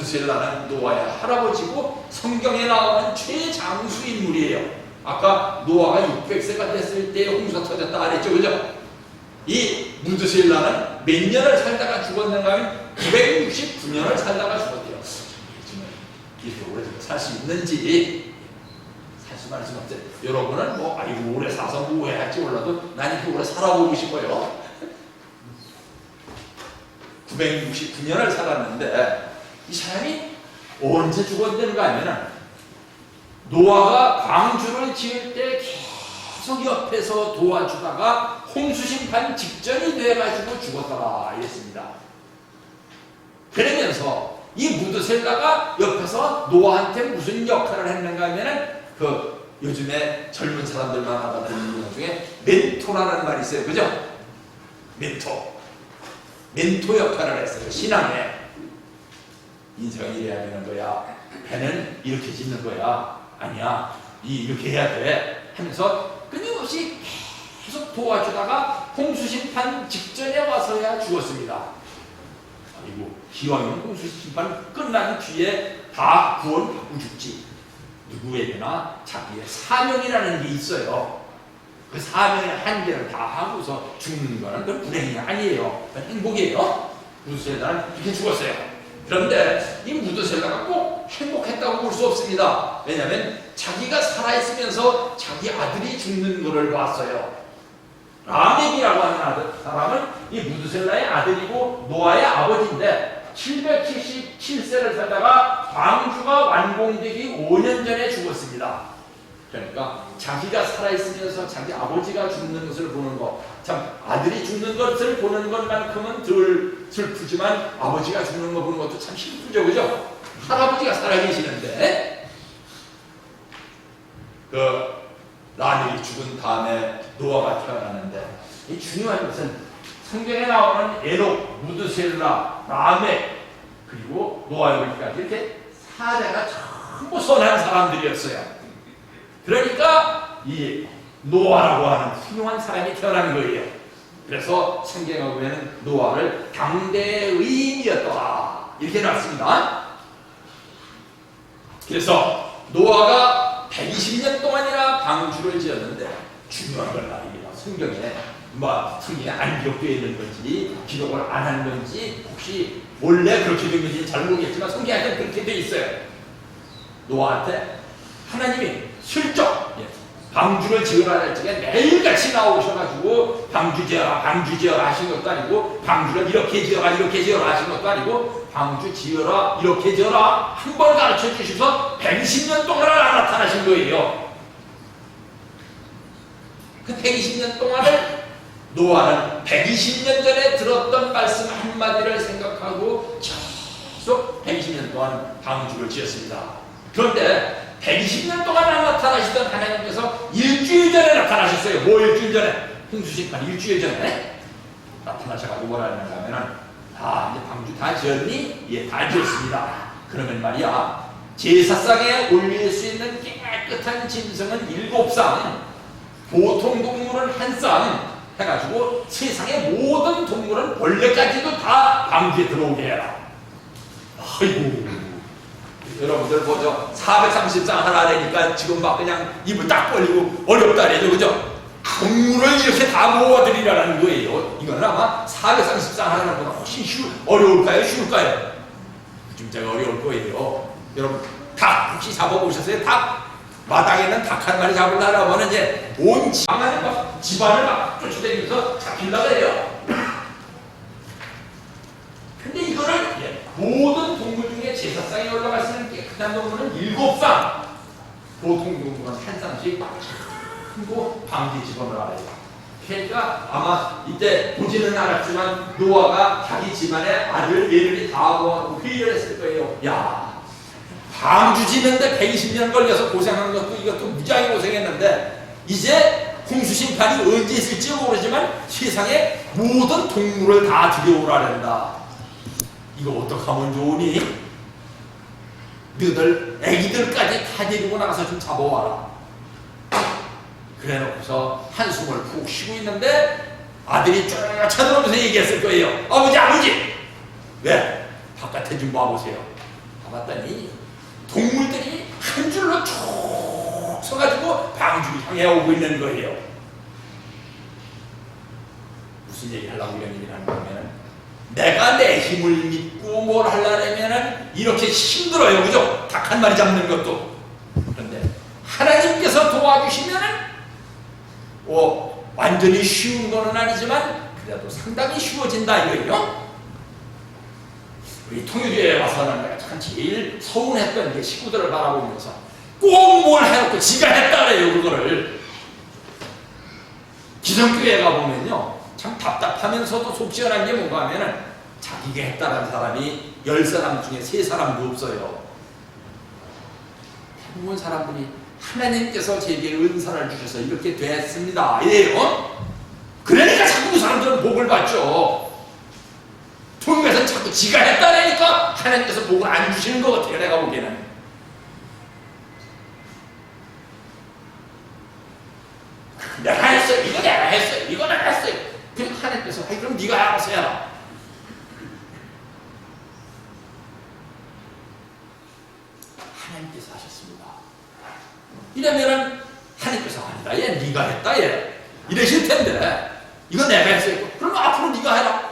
B: 무드셀라는 노아의 할아버지고 성경에 나오는 최장수 인물이에요. 아까 노아가 600세가 됐을 때 홍수가 터졌다 그랬죠, 그죠? 이 무드셀라는 몇 년을 살다가 죽었는가 하면 969년을 살다가 죽었대요. 이렇게 오래 살 수 있는지 사실 말씀 없어요. 여러분은 뭐 아이고 오래 사서 뭐 해야지 몰라도 난 이렇게 오래 살아보고 싶어요. 969년을 살았는데 이 사람이 언제 죽었는가 하면은 노아가 방주를 지을 때 계속 옆에서 도와주다가 홍수심판 직전이 돼가지고 죽었더라 이랬습니다. 그러면서 이 무드셀라가 옆에서 노아한테 무슨 역할을 했는가 하면은 그 요즘에 젊은 사람들만 알아듣는 것 중에 멘토라는 말이 있어요. 그죠? 멘토 역할을 했어요. 신앙에 인생은 이래야 되는 거야. 배는 이렇게 짓는 거야. 아니야. 이렇게 해야 돼. 하면서 끊임없이 계속 도와주다가 홍수심판 직전에 와서야 죽었습니다. 아이고 기왕이면 홍수심판 끝난 뒤에 다 구원받고 죽지. 누구에게나 자기의 사명이라는 게 있어요. 그 사명의 한계를 다 하고서 죽는 거는 그건 불행이 아니에요. 그건 행복이에요. 무드셀라는 이렇게 죽었어요. 그런데 이 무드셀라가 꼭 행복했다고 볼 수 없습니다. 왜냐하면 자기가 살아있으면서 자기 아들이 죽는 것을 봤어요. 라멕이라고 하는 사람은 이 무드셀라의 아들이고 노아의 아버지인데 777세를 살다가 방주가 완공되기 5년 전에 죽었습니다. 그러니까 자기가 살아있으면서 자기 아버지가 죽는 것을 보는 것, 참 아들이 죽는 것을 보는 것만큼은 덜 슬프지만 아버지가 죽는 거 보는 것도 참 슬프죠, 그죠? 할아버지가 살아계시는데 그 라멕이 죽은 다음에 노아가 태어나는데 이 중요한 것은 성경에 나오는 에녹, 무드셀라, 라멕 그리고 노아 여기까지 이렇게 사대가 전부 선한 사람들이었어요. 그러니까 이 노아라고 하는 훌륭한 사람이 태어난 거예요. 그래서 성경에 보면 노아를 당대의 의인이었더라 이렇게 나왔습니다. 그래서 노아가 120년 동안이나 방주를 지었는데 중요한 걸 말입니다. 성경에 성경에 안 기록되어 있는 건지 기록을 안 한 건지 혹시 원래 그렇게 된 건지 잘 모르겠지만 성경에 그렇게 돼 있어요. 노아한테 하나님이 슬쩍 방주를 지으라 할 적에 매일같이 나오셔가지고 방주 지어라 하신 것도 아니고 방주를 이렇게 지어라 하신 것도 아니고 방주 지어라 이렇게 지어라 한 번 가르쳐 주셔서 120년 동안을 안 나타나신 거예요. 그 120년 동안을 노아는 120년 전에 들었던 말씀 한마디를 생각하고 계속 120년 동안 방주를 지었습니다. 그런데 120년 동안 안 나타나시던 하나님께서 일주일 전에 나타나셨어요. 뭐 일주일 전에? 홍수심판 일주일 전에 나타나셔가지고 뭐라 했는가 하면은 이제 방주 다 지었니? 예, 다 지었습니다. 그러면 말이야 제사상에 올릴 수 있는 깨끗한 짐승은 7쌍 보통 동물은 1쌍 해가지고 세상의 모든 동물은 벌레까지도 다 방주에 들어오게 해라. 아이고 여러분들 보죠. 430쌍 하나 되니까 지금 막 그냥 입을 딱 벌리고 어렵다 그래죠, 그죠? 동물을 이렇게 다 모아드리라는 거예요. 이건 아마 430쌍 하나는 보다 훨씬 어려울까요? 쉬울까요? 좀 제가 어려울 거예요. 여러분 닭 혹시 잡아보셨어요? 닭? 마당에는 닭 한 마리 잡으려고 하면 이제 온 집안을 막 쫓아다니면서 잡히려고 해요. 근데 이거를 모든 동물 중에 제사상에 올라갈 수 있는 깨끗한 동물은 7쌍 보통 동물은 1쌍씩 전부 방주에 집어넣어야 해요. 그러니까 아마 이때 보지는 않았지만 노아가 자기 집안의 아들 얘들이 다 모아놓고 회의를 했을 거예요. 야 방주 짓는데 120년 걸려서 고생한 것도 이것도 무지하게 고생했는데 이제 홍수심판이 언제 있을지 모르지만 세상에 모든 동물을 다 들여오라 한다. 이거 어떡하면 좋으니? 너희들 애기들까지 다 데리고 나가서 좀 잡아와라. 그래 놓고서 한숨을 푹 쉬고 있는데 아들이 쭉 쳐들어오면서 얘기했을 거예요. 아버지 왜? 바깥에 좀 봐보세요. 가봤더니 동물들이 한 줄로 쭉 서가지고 방주를 향해 오고 있는 거예요. 무슨 얘기 하려고 이런 얘기를 하는 거냐면, 내가 내 힘을 믿고 뭘 하려면은 이렇게 힘들어요, 그죠? 닭 한 마리 잡는 것도. 그런데 하나님께서 도와주시면은 완전히 쉬운 거는 아니지만 그래도 상당히 쉬워진다 이거예요. 우리 통일교회에 와서는 내가 참 제일 서운했던 게 식구들을 바라보면서 꼭 뭘 해놓고 지가 했다 그래요, 그거를. 기성교회에 가보면요, 참 답답하면서도 속 시원한 게 뭔가 하면은 자기가 했다는 사람이 10사람 중에 3사람도 없어요. 대부분 사람들이 하나님께서 제게 은사를 주셔서 이렇게 됐습니다 이래요. 그러니까 자꾸 그 사람들은 복을 받죠. 통일교회에서 자꾸 지가 했다니까 하나님께서 복을 안 주시는 것 같아요, 내가 보기에는. 내가 했어요, 이거 내가 했어요, 이거 내가 했어요. 그럼 하나님께서 그럼 네가 알아서 해라. 하나님께서 하셨습니다. 이러면은 하나님께서 아니다, 얘 네가 했다, 얘 이러실 텐데 이거 내가 했어요. 그럼 앞으로 네가 해라.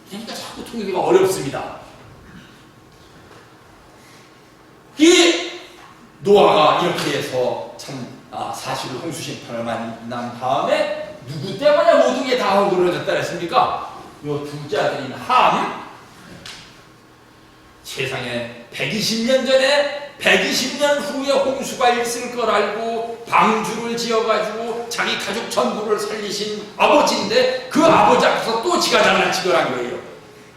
B: 그러니까 자꾸 통일교가 어렵습니다. 이 노아가 이렇게 해서 참 사실은 홍수심판을 만난 다음에 누구 때문에 모든 게 다 허물어졌다 그랬습니까? 요 둘째 아들인 함, 세상에 120년 전에 120년 후에 홍수가 있을 걸 알고 방주를 지어가지고 자기 가족 전부를 살리신 아버지인데 그 아버지 앞에서 또 지가 장난치고 한 거예요.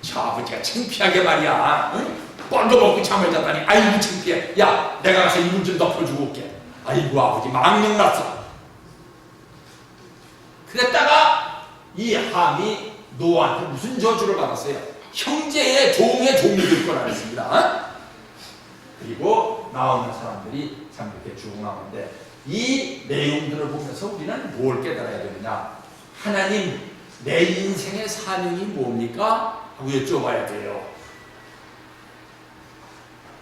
B: 저 아버지가 창피하게 말이야, 응? 뻘도 먹고 잠을 잤다니 아이고 창피해. 야, 내가 가서 이불 좀 덮어주고 올게. 아이고 아버지 망령났어. 그랬다가 이 함이 노아한테 무슨 저주를 받았어요? 형제의 종의 종이 될 거라 했습니다. 그리고 나오는 사람들이 참 그렇게 중요한데, 이 내용들을 보면서 우리는 뭘 깨달아야 되느냐? 하나님, 내 인생의 사명이 뭡니까? 하고 여쭤봐야 돼요.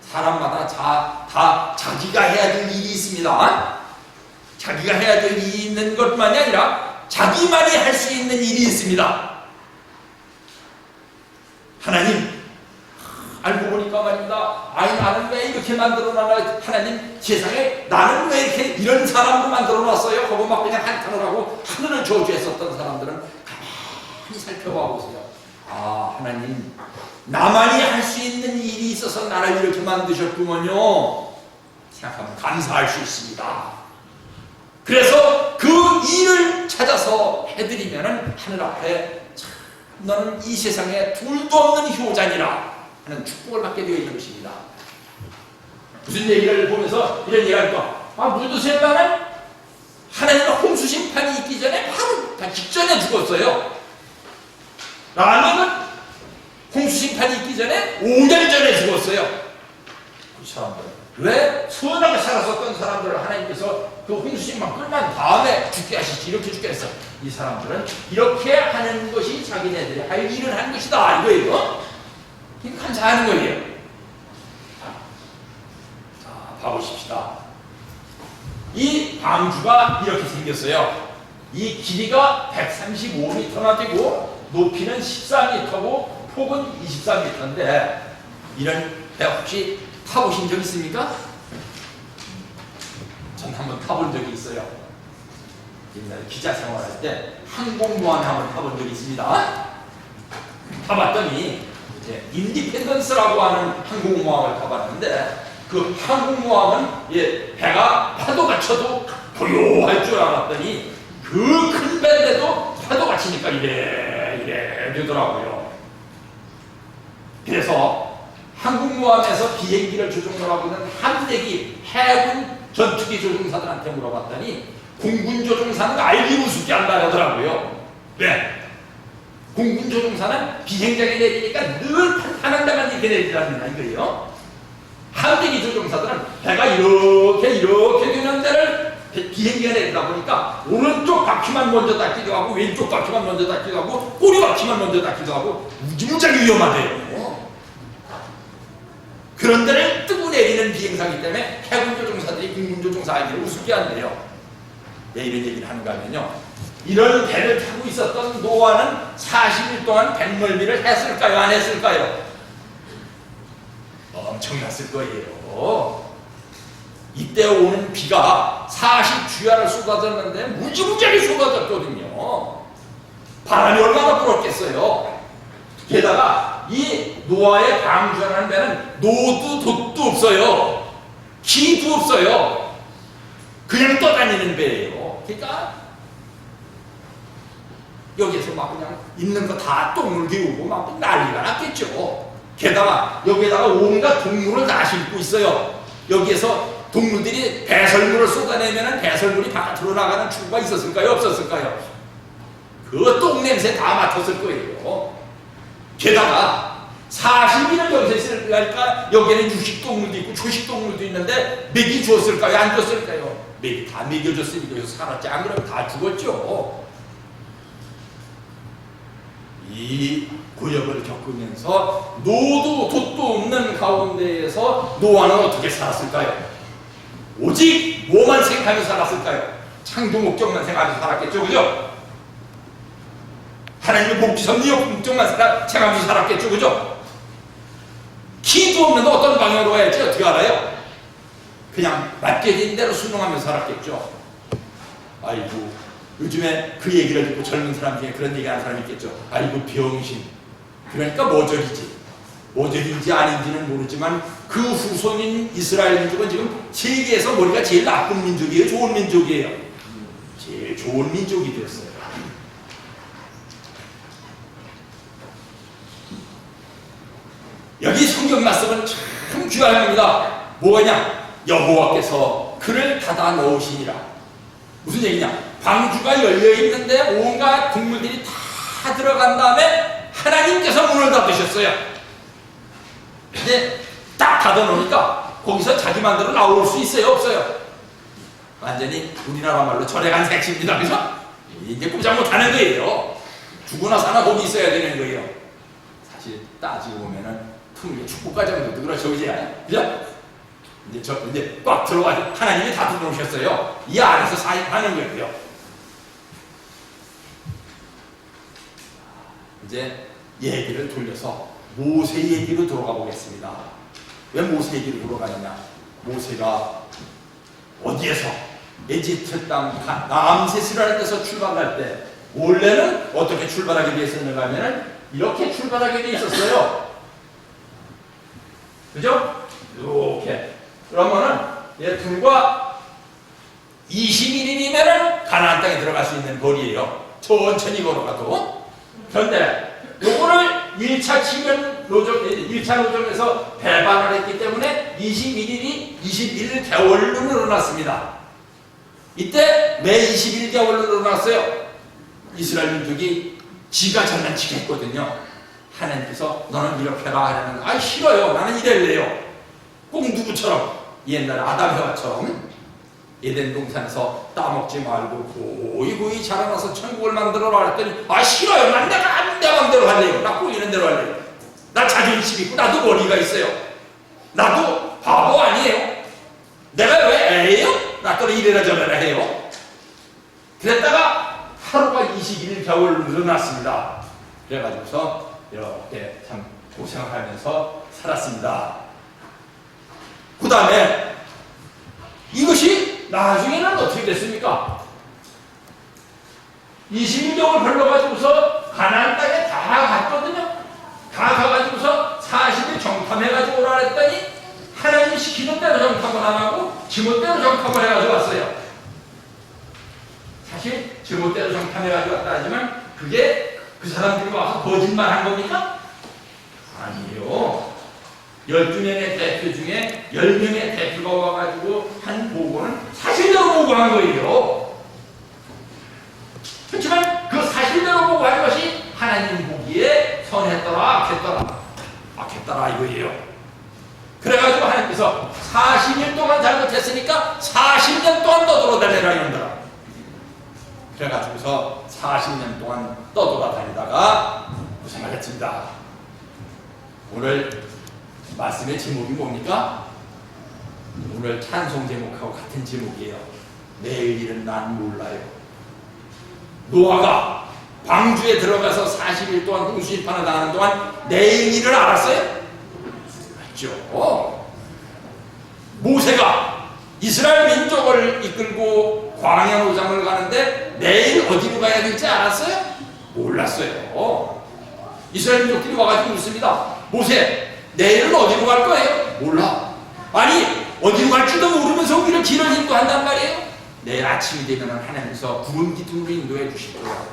B: 사람마다 다 자기가 해야 될 일이 있습니다. 자기가 해야 될 일이 있는 것만이 아니라 자기만이 할 수 있는 일이 있습니다. 하나님, 알고 보니까 말입니다. 아니, 나는 왜 이렇게 만들어놔? 하나님, 세상에 나는 왜 이렇게 이런 사람도 만들어놨어요? 하고 막 그냥 한탄을 하고 하늘을 저주했었던 사람들은 가만히 살펴봐 보세요. 하나님, 나만이 할 수 있는 일이 있어서 나를 이렇게 만드셨구먼요. 생각하면 감사할 수 있습니다. 그래서 그 일을 찾아서 해드리면은 하늘 앞에 너는 이 세상에 둘도 없는 효자니라 하는 축복을 받게 되어 있는 것입니다. 무슨 얘기를 보면서 이런 얘기를 할까? 무드셀라는 하나님의 홍수 심판이 있기 전에 바로 다 직전에 죽었어요. 라면은 홍수 심판이 있기 전에 5년 전에 죽었어요. 그 사람들, 왜 선하게 살았었던 사람들을 하나님께서 그 홍수 심판 끝난 다음에 죽게 하시지, 이렇게 죽게 했어. 이 사람들은 이렇게 하는 것이 자기네들이 할 일을 한 것이다 이거예요. 이거 감사하는 거예요. 자, 봐보십시다. 이 방주가 이렇게 생겼어요. 이 길이가 135m나 되고 높이는 14m고 폭은 24m인데, 이런 배 혹시 타보신 적 있습니까? 전 한번 타본 적이 있어요. 옛날에 기자 생활할 때 항공모함에 한번 타본 적이 있습니다. 타봤더니 이제 인디펜던스라고 하는 항공모함을 타봤는데, 그 항공모함은 배가 파도가 쳐도 고요할 줄 알았더니 그 큰 배인데도 파도가 치니까 이래 되더라고요. 그래서 항공모함에서 비행기를 조종을 하고 있는 함대기 해군 전투기 조종사들한테 물어봤더니 공군 조종사는 알기 우습게 한다 하더라고요. 왜? 공군 조종사는 비행장에 내리니까 늘 탄탄한 데만 이렇게 내리라는 이거예요. 함대기 조종사들은 배가 이렇게 되는 데를 비행기가 내리다 보니까 오른쪽 바퀴만 먼저 닿기도 하고 왼쪽 바퀴만 먼저 닿기도 하고 꼬리 바퀴만 먼저 닿기도 하고 무지무지하게 위험하대요. 그런 데를 뜨고 내리는 비행사이기 때문에 해군조종사들이 국문조종사에게 우습게 한대요. 왜 이런 얘기를 하는가 하면요, 이런 배를 타고 있었던 노아는 40일 동안 뱃멀미를 했을까요? 안 했을까요? 엄청났을 거예요. 이때 오는 비가 40주야를 쏟아졌는데 무지무지하게 쏟아졌거든요. 바람이 얼마나 불었겠어요. 게다가 이 노아의 방주라는 배는 노도 돛도 없어요. 기도 없어요. 그냥 떠다니는 배예요. 그러니까 여기에서 막 그냥 있는 거 다 똥을 기우고 막 난리가 났겠죠. 게다가 여기에다가 온갖 동물을 다 싣고 있어요. 여기에서 동물들이 배설물을 쏟아내면 배설물이 바깥으로 나가는 추구가 있었을까요? 없었을까요? 그 똥냄새 다 맡았을 거예요. 게다가 40일을 여기서 있으니까 여기에는 유식동물도 있고 초식동물도 있는데 먹이 줬을까요? 안 줬을까요? 먹이 다 먹여줬으니까 여기서 살았지. 안 그러면 다 죽었죠. 이 고역을 겪으면서 노도 돛도 없는 가운데에서 노아는 어떻게 살았을까요? 오직 뭐만 생각하며 살았을까요? 창조 목적만 생각하며 살았겠죠. 그죠? 하나님의 복지 섭리의 목적만 생각하며 살았겠죠. 그죠? 키도 없는데 어떤 방향으로 가야지 어떻게 알아요? 그냥 맡겨진 대로 순응하며 살았겠죠. 아이고, 요즘에 그 얘기를 듣고 젊은 사람 중에 그런 얘기 하는 사람이 있겠죠. 아이고 병신. 그러니까 모절이지. 모절인지 아닌지는 모르지만 그 후손인 이스라엘 민족은 지금 세계에서 머리가 제일 나쁜 민족이에요? 좋은 민족이에요? 제일 좋은 민족이 됐어요. 여기 성경 말씀은 참 귀한 겁니다. 뭐냐? 여호와께서 그를 닫아 넣으시니라. 무슨 얘기냐? 방주가 열려있는데 온갖 동물들이 다 들어간 다음에 하나님께서 문을 닫으셨어요. 근데 딱 닫아놓으니까 거기서 자기 마음대로 나올 수 있어요? 없어요? 완전히 우리나라 말로 절에 간 색시입니다. 그래서 이제 꼼짝 못하는 거예요. 죽으나 사나 거기 있어야 되는 거예요. 사실 따지고 보면은 틈에 축복과정도 그렇죠. 그죠? 이제 꽉 들어가서 하나님이 다 들어오셨어요. 이 안에서 사역하는 거예요. 이제 얘기를 돌려서 모세 얘기로 돌아가 보겠습니다. 왜 모세 얘기로 돌아가느냐? 모세가 어디에서 에집트 땅 남세스라는 데서 출발할 때 원래는 어떻게 출발하게 되어 있었는가 하면 이렇게 출발하게 되어 있었어요. 그죠? 이렇게. 그러면은 불과 21일이면은 가나안 땅에 들어갈 수 있는 거리예요. 천천히 걸어가도. 그런데 요거를 1차 치면 노정, 1차 노정에서 배반을 했기 때문에 21일이 21개월로 늘어났습니다. 이때 매 21개월로 늘어났어요. 이스라엘 민족이 지가 장난치게 했거든요. 하나님께서 너는 이렇게 해라 하는 거. 아 싫어요. 나는 이럴래요. 꼭 누구처럼 옛날 아담 해와처럼 에덴 동산에서 따먹지 말고 고이 자라나서 천국을 만들어라 했더니 아 싫어요. 난 내가 내 맘대로 할래요. 나 꼬이는 대로 할래요. 나 자존심 있고 나도 머리가 있어요. 나도 바보 아니에요. 내가 왜 애예요? 나 또 이래라 저래라 해요. 그랬다가 하루가 21개월 늘어났습니다. 그래가지고서 이렇게 참 고생하면서 살았습니다. 그 다음에 이것이 나중에는 어떻게 됐습니까? 21개월 걸러가지고서 가나안 땅에 다 갔거든요. 다 가가지고서 40일 정탐해가지고 오라 했더니 하나님이 시키는 대로 정탐을 안 하고 지멋대로 정탐을 해가지고 왔어요. 사실 지멋대로 정탐해가지고 왔다 하지만 그게 그 사람들이 와서 거짓말 한 겁니까? 아니에요. 12명의 대표 중에 10명의 대표가 와가지고 한 보고는 사실대로 보고한 거예요. 그렇지만 그 사실대로 보고한 것이 하나님 보기에 선했더라 악했더라 악했더라 이거예요. 그래가지고 하나님께서 40년 동안 잘못했으니까 40년 동안 떠돌아다니라 이런다. 그래가지고서 40년 동안 떠돌아다니다가 고생을 했습니다. 오늘 말씀의 제목이 뭡니까? 오늘 찬송 제목하고 같은 제목이에요. 내일 일은 난 몰라요. 노아가 방주에 들어가서 40일 동안 홍수심판을 당하는 동안 내일 일을 알았어요? 알죠. 모세가 이스라엘 민족을 이끌고 광야 노장을 가는데 내일 어디로 가야 될지 알았어요? 몰랐어요. 이스라엘 민족들이 와가지고 묻습니다. 모세, 내일은 어디로 갈 거예요? 몰라. 아니, 어디로 갈지도 모르면서 우리를 길을 인도한단 말이에요? 내일 아침이 되면 하나님께서 구름 기둥으로 인도해 주실 거야.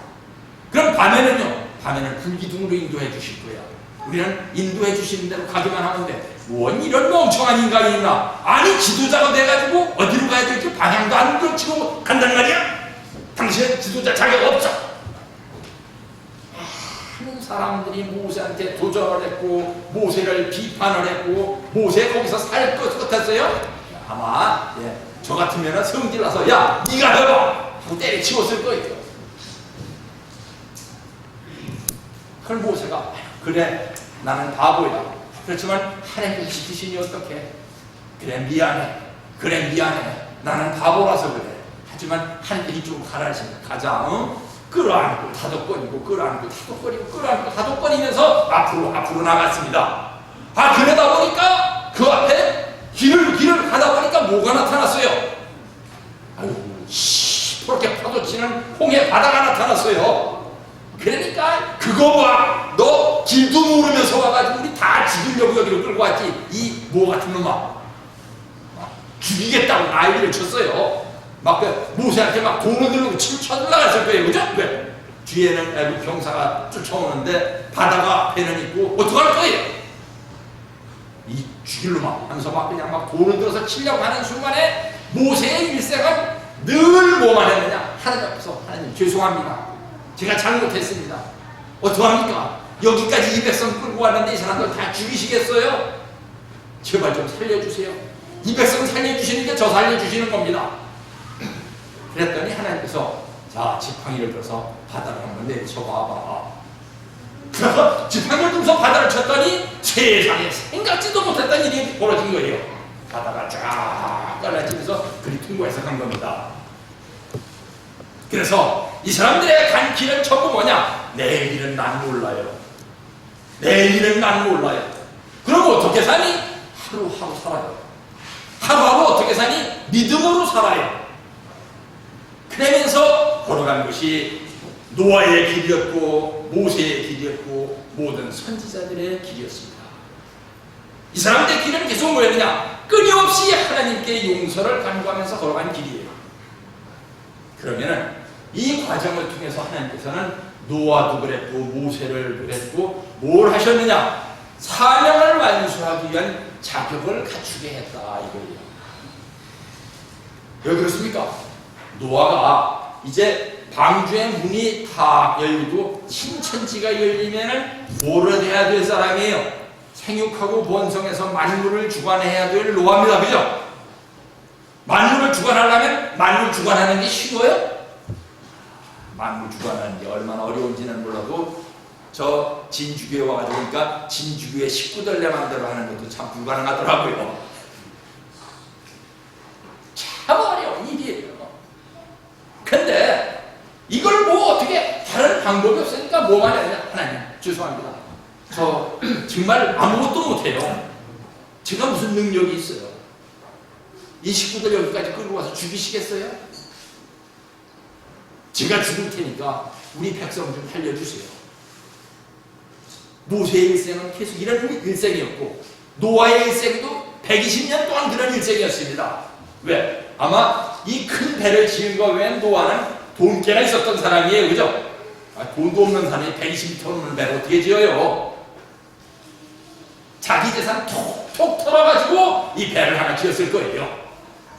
B: 그럼 밤에는요? 밤에는 불기둥으로 인도해 주실 거야. 우리는 인도해 주시는 대로 가기만 하면 돼. 뭔 이런 멍청한 인간이 있나? 아니, 지도자가 돼가지고 어디로 가야 될지 방향도 안 걸치고 간단 말이야? 당신은 지도자 자격 없어. 많은 사람들이 모세한테 도전을 했고 모세를 비판을 했고 모세 거기서 살 것 같았어요? 아마 저 같으면 성질나서 야 네가 해봐 하고 때려치웠을 거예요. 그럼 모세가 그래 나는 바보야. 그렇지만 하나님께서 시키시니 어떡해. 그래 미안해 나는 바보라서 그래. 하지만 하나님께서 이쪽으로 가라 하시니까 가자. 응? 끌어안고 다독거리고 다독거리면서 앞으로 나갔습니다. 그러다 보니까 그 앞에 길을 가다 보니까 뭐가 나타났어요? 시퍼렇게 파도치는 홍해 바다가 나타났어요. 그러니까 그거 봐, 너 길도 모르면서 와가지고 우리 다 죽이려고 여기로 끌고 왔지. 이 뭐 같은 놈아, 죽이겠다고 난리를 쳤어요. 모세한테 돈을 들고 쳐들어갔을 거예요. 그죠? 왜? 뒤에는 애국 병사가 쫓아오는데 바다가 앞에는 있고 어떡할 거예요? 이 죽일 놈아 하면서 그냥 돈을 들어서 치려고 하는 순간에 모세의 일생은 늘 뭐만 했느냐? 하나님 앞에서 하나님 죄송합니다. 제가 잘못했습니다. 어떡합니까? 여기까지 이 백성 끌고 왔는데 이 사람들 다 죽이시겠어요? 제발 좀 살려주세요. 이 백성 살려주시는 게 저 살려주시는 겁니다. 그랬더니 하나님께서 자 지팡이를 들어서 바다를 한번 내쳐봐봐. 그래서 지팡이를 들어서 바다를 쳤더니 세상에 생각지도 못했던 일이 벌어진 거예요. 바다가 쫙 갈라지면서 그리 통과해서 간 겁니다. 그래서 이 사람들의 간 길은 전부 뭐냐? 내일 일은 난 몰라요. 내일 일은 난 몰라요. 그럼 어떻게 사니? 하루하루 살아요. 하루하루 어떻게 사니? 믿음으로 살아요. 그러면서 걸어간 것이 노아의 길이었고 모세의 길이었고 모든 선지자들의 길이었습니다. 이 사람들의 길은 계속 뭐였느냐? 끊임없이 하나님께 용서를 간구하면서 걸어간 길이에요. 그러면은 이 과정을 통해서 하나님께서는 노아도 그랬고 모세를 그랬고 뭘 하셨느냐? 사명을 완수하기 위한 자격을 갖추게 했다 이거예요. 왜 그렇습니까? 노아가 이제 방주의 문이 다 열리고 신천지가 열리면은 뭐를 해야 될 사람이에요? 생육하고 번성해서 만물을 주관해야 될 노아입니다. 그죠? 만물을 주관하려면 만물 주관하는 게 쉬워요? 만물 주관하는 게 얼마나 어려운지는 몰라도 저 진주교에 와가지고 보니까 진주교의 식구들 내 맘대로 하는 것도 참 불가능하더라고요. 참 어려운 일이에요. 근데 이걸 뭐 어떻게 다른 방법이 없으니까 뭐만 해야 하나님 죄송합니다. 저 정말 아무것도 못해요. 제가 무슨 능력이 있어요? 이 식구들 여기까지 끌고 와서 죽이시겠어요? 제가 죽을 테니까 우리 백성 좀 살려주세요. 모세의 일생은 계속 이런 일생이었고 노아의 일생도 120년 동안 그런 일생이었습니다. 왜? 아마 이 큰 배를 지은 거 외엔 노아는 돈깨가 있었던 사람이에요. 그죠? 돈도 없는 사람이 120m 넘는 배를 어떻게 지어요? 자기 재산 톡톡 털어가지고 이 배를 하나 지었을 거예요.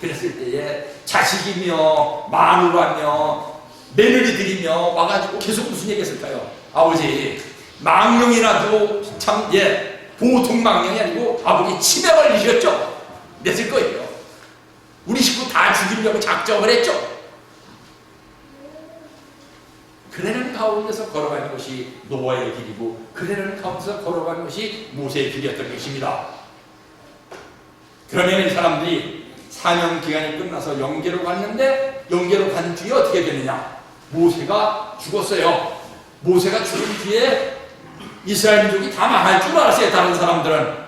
B: 그랬을 때에 자식이며 마누라며 며느리들이며 와가지고 계속 무슨 얘기 했을까요? 아버지 망령이라도 참 보통 망령이 아니고 아버지 치매 걸리셨죠? 냈을 거예요. 우리 식구 다 죽이려고 작정을 했죠. 그러는 가운데서 걸어가는 것이 노아의 길이고 그러는 가운데서 걸어가는 것이 모세의 길이었던 것입니다. 그러면 이 사람들이 사명 기간이 끝나서 영계로 갔는데 영계로 간 뒤에 어떻게 되느냐? 모세가 죽었어요. 모세가 죽은 뒤에 이스라엘 민족이 다 망할 줄 알았어요. 다른 사람들은.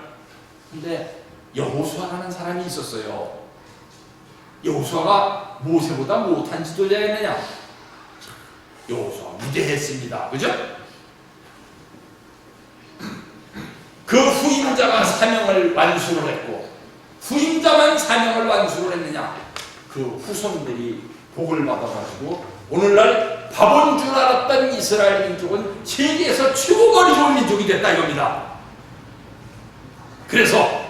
B: 근데 여호수아라는 사람이 있었어요. 여호수아가 모세보다 못한 지도자였느냐? 여호수아 무대했습니다. 그죠? 그 후임자가 사명을 완수를 했고 후임자만 사명을 완수를 했느냐? 그 후손들이 복을 받아가지고 오늘날 바본 줄 알았던 이스라엘 민족은 세계에서 최고 머리 좋은 민족이 됐다 이겁니다. 그래서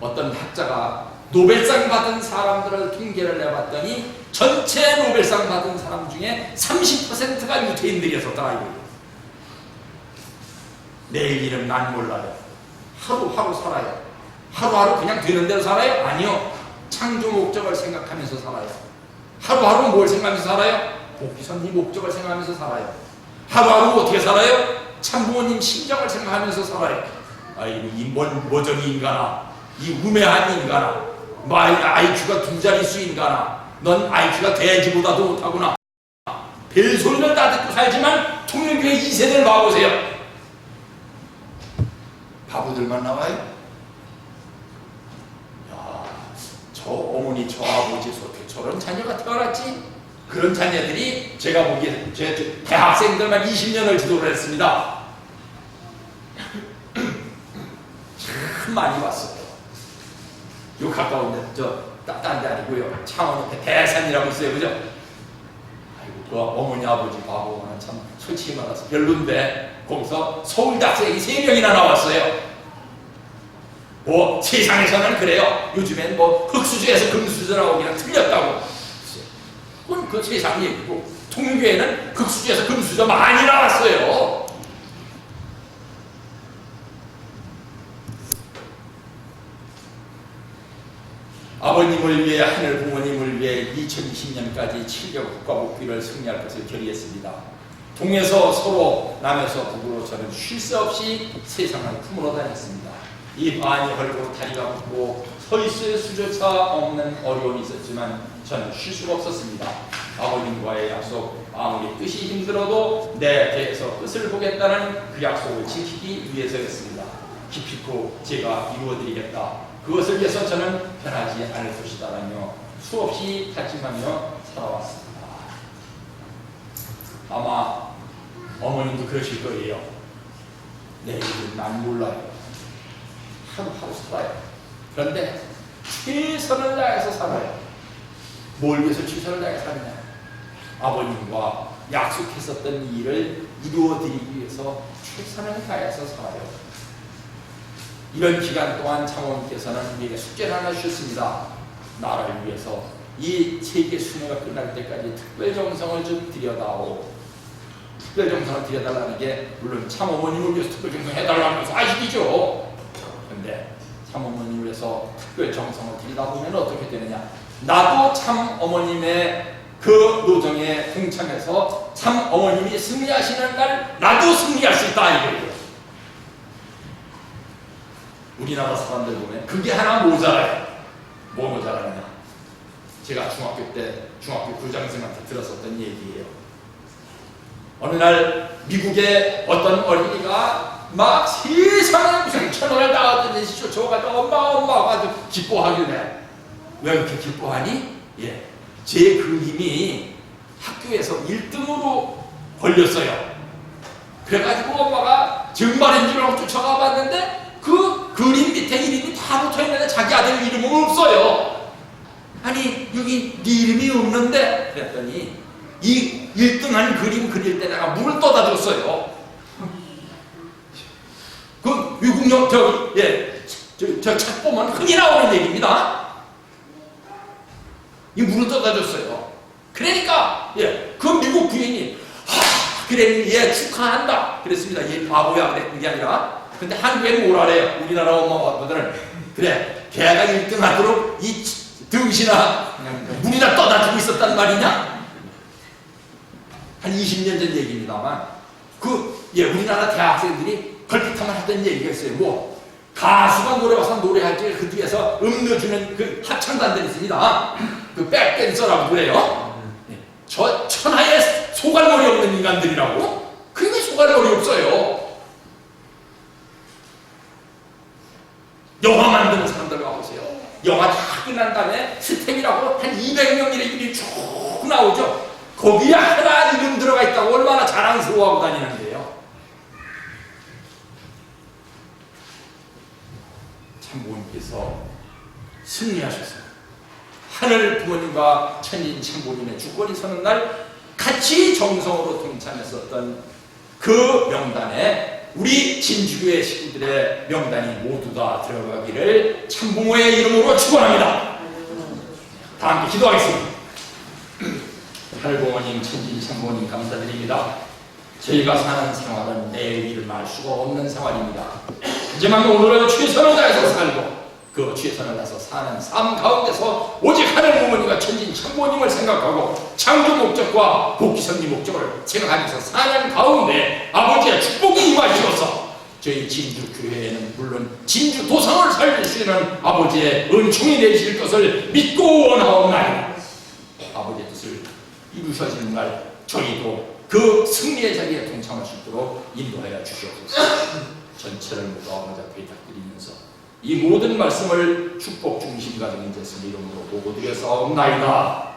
B: 어떤 학자가 노벨상 받은 사람들을 통계를 내봤더니 전체 노벨상 받은 사람 중에 30%가 유태인들이었었다 이거예요. 내일 일은 난 몰라요. 하루하루 살아요. 하루하루 그냥 되는 대로 살아요? 아니요. 창조 목적을 생각하면서 살아요. 하루하루 뭘 생각하면서 살아요? 복귀선 이 목적을 생각하면서 살아요. 하루하루 어떻게 살아요? 참부모님 심정을 생각하면서 살아요. 아이고 이 모정이 인간아, 이 우매한 인간아, IQ가 2자릿수 인간아, 넌 IQ가 돼지보다도 못하구나. 벨소리를 다 듣고 살지만 통일교회 2세대를 봐보세요. 바보들만 나와요? 야, 저 어머니 저 아버지에서 어떻게 저런 자녀가 태어났지? 그런 자녀들이 제가 보기에 제 대학생들만 20년을 지도를 했습니다. 참 많이 봤어요. 요 가까운데 딴 데 아니고요. 창원 옆에 대산이라고 있어요. 그죠? 아이고 그 어머니 아버지 바보는 참 솔직히 말해서 별론데 거기서 서울대학생이 3명이나 나왔어요. 뭐 세상에서는 그래요. 요즘엔 뭐 흑수저에서 금수저 나오기는 틀렸다고. 그건 그 세상 얘기고 통일교회는 흑수저에서 금수저 많이 나왔어요. 아버님을 위해 하늘 부모님을 위해 2020년까지 7개국 국가복귀를 승리할 것을 결의했습니다. 동에서 서로 남에서 북으로 저는 쉴 새 없이 세상을 품으러 다녔습니다. 이 많이 헐고 다리가 붓고 서 있을 수조차 없는 어려움이 있었지만 저는 쉴 수가 없었습니다. 아버님과의 약속, 아무리 뜻이 힘들어도 내 배에서 끝을 보겠다는 그 약속을 지키기 위해서였습니다. 기필코 제가 이루어드리겠다. 그것을 위해서 저는 변하지 않을 것이다라며 수없이 다짐하며 살아왔습니다. 아마 어머님도 그러실 거예요. 내일은 난 몰라요. 하루하루 살아요. 그런데 최선을 다해서 살아요. 뭘 위해서 최선을 다해 사느냐? 아버님과 약속했었던 일을 이루어드리기 위해서 최선을 다해서 살아요. 이런 기간 동안 장모님께서는 우리에게 숙제를 하나 주셨습니다. 나라를 위해서 이 세계 순회가 끝날 때까지 특별정성을 좀 들여다오. 특별정성을 들여달라는 게 물론 참어머님을 위해서 특별정성 해달라는 것은 아시죠? 그런데 참어머님을 위해서 특별정성을 들여다보면 어떻게 되느냐? 나도 참어머님의 그 노정에 동참해서 참어머님이 승리하시는 날 나도 승리할 수 있다 이거예요. 우리나라 사람들 보면 그게 하나 모자라요. 뭐 모자라냐? 제가 중학교 때 중학교 교장선생님한테 들었었던 얘기예요. 어느 날 미국의 어떤 어린이가 막 세상에 무슨 천원을 나왔더니 쫓아가서 엄마 아주 기뻐하길래 왜 이렇게 기뻐하니? 예, 제 그림이 학교에서 1등으로 걸렸어요. 그래가지고 엄마가 증발인 줄 알고 쫓아가 봤는데 그 그림 밑에 이름이 다 붙어있는데 자기 아들 이름은 없어요. 아니 여기 네 이름이 없는데 그랬더니 이 1등한 그림 그릴 때 내가 물을 떠다 줬어요. 그 미국령 저 책 보면 흔히 나오는 얘기입니다. 이 물을 떠다 줬어요. 그러니까 그 미국 부인이 그래 얘 축하한다 그랬습니다. 얘 바보야 그랬던 게 아니라. 근데 한국에는 뭐라 그래요? 우리나라 엄마 아빠들은 그래 걔가 1등 하도록 이 등신아 물이나 떠다 주고 있었단 말이냐? 한 20년 전 얘기입니다만 우리나라 대학생들이 걸핏하면 하던 얘기가 있어요. 뭐 가수가 노래 와서 노래할 때 그 뒤에서 넣어주는 그 합창단들이 있습니다. 그 백댄서라고 그래요. 저 천하에 소갈머리 없는 인간들이라고? 그게 소갈머리 없어요. 영화 만드는 사람들 가보세요. 영화 다 끝난 다음에 스텝이라고 한 200명 이름이 쭉 나오죠. 거기에 하나 이름 들어가 있다고 얼마나 자랑스러워하고 다니는데요. 참부님께서 승리하셨어요. 하늘 부모님과 천인 참부님의 주권이 서는 날 같이 정성으로 동참했었던 그 명단에 우리 진주교회 식구들의 명단이 모두 다 들어가기를 참부모의 이름으로 축원합니다. 다 함께 기도하겠습니다. 하늘 부모님, 천진 참부모님 감사드립니다. 저희가 사는 생활은 내일을 말 수가 없는 생활입니다. 하지만 오늘은 최선을 다해서 살고 그 최선을 다해서 사는 삶 가운데서 오직 하늘 부모님과 천진 참부모님을 생각하고 창조 목적과 복귀 섭리 목적을 생각하면서 사는 가운데 아버지의 축복이 임하시어서 저희 진주 교회에는 물론 진주 도성을 살릴 수 있는 아버지의 은총이 내리실 것을 믿고 원하옵나이다. 아버지의 뜻을 이루셔지는 날 저희도 그 승리의 자리에 동참할 수 있도록 인도하여 주시옵소서. 전체를 모두 아버지 앞에 탁드리면서 이 모든 말씀을 축복 중심 가정인 예수님 이름으로 보고 드려사옵나이다.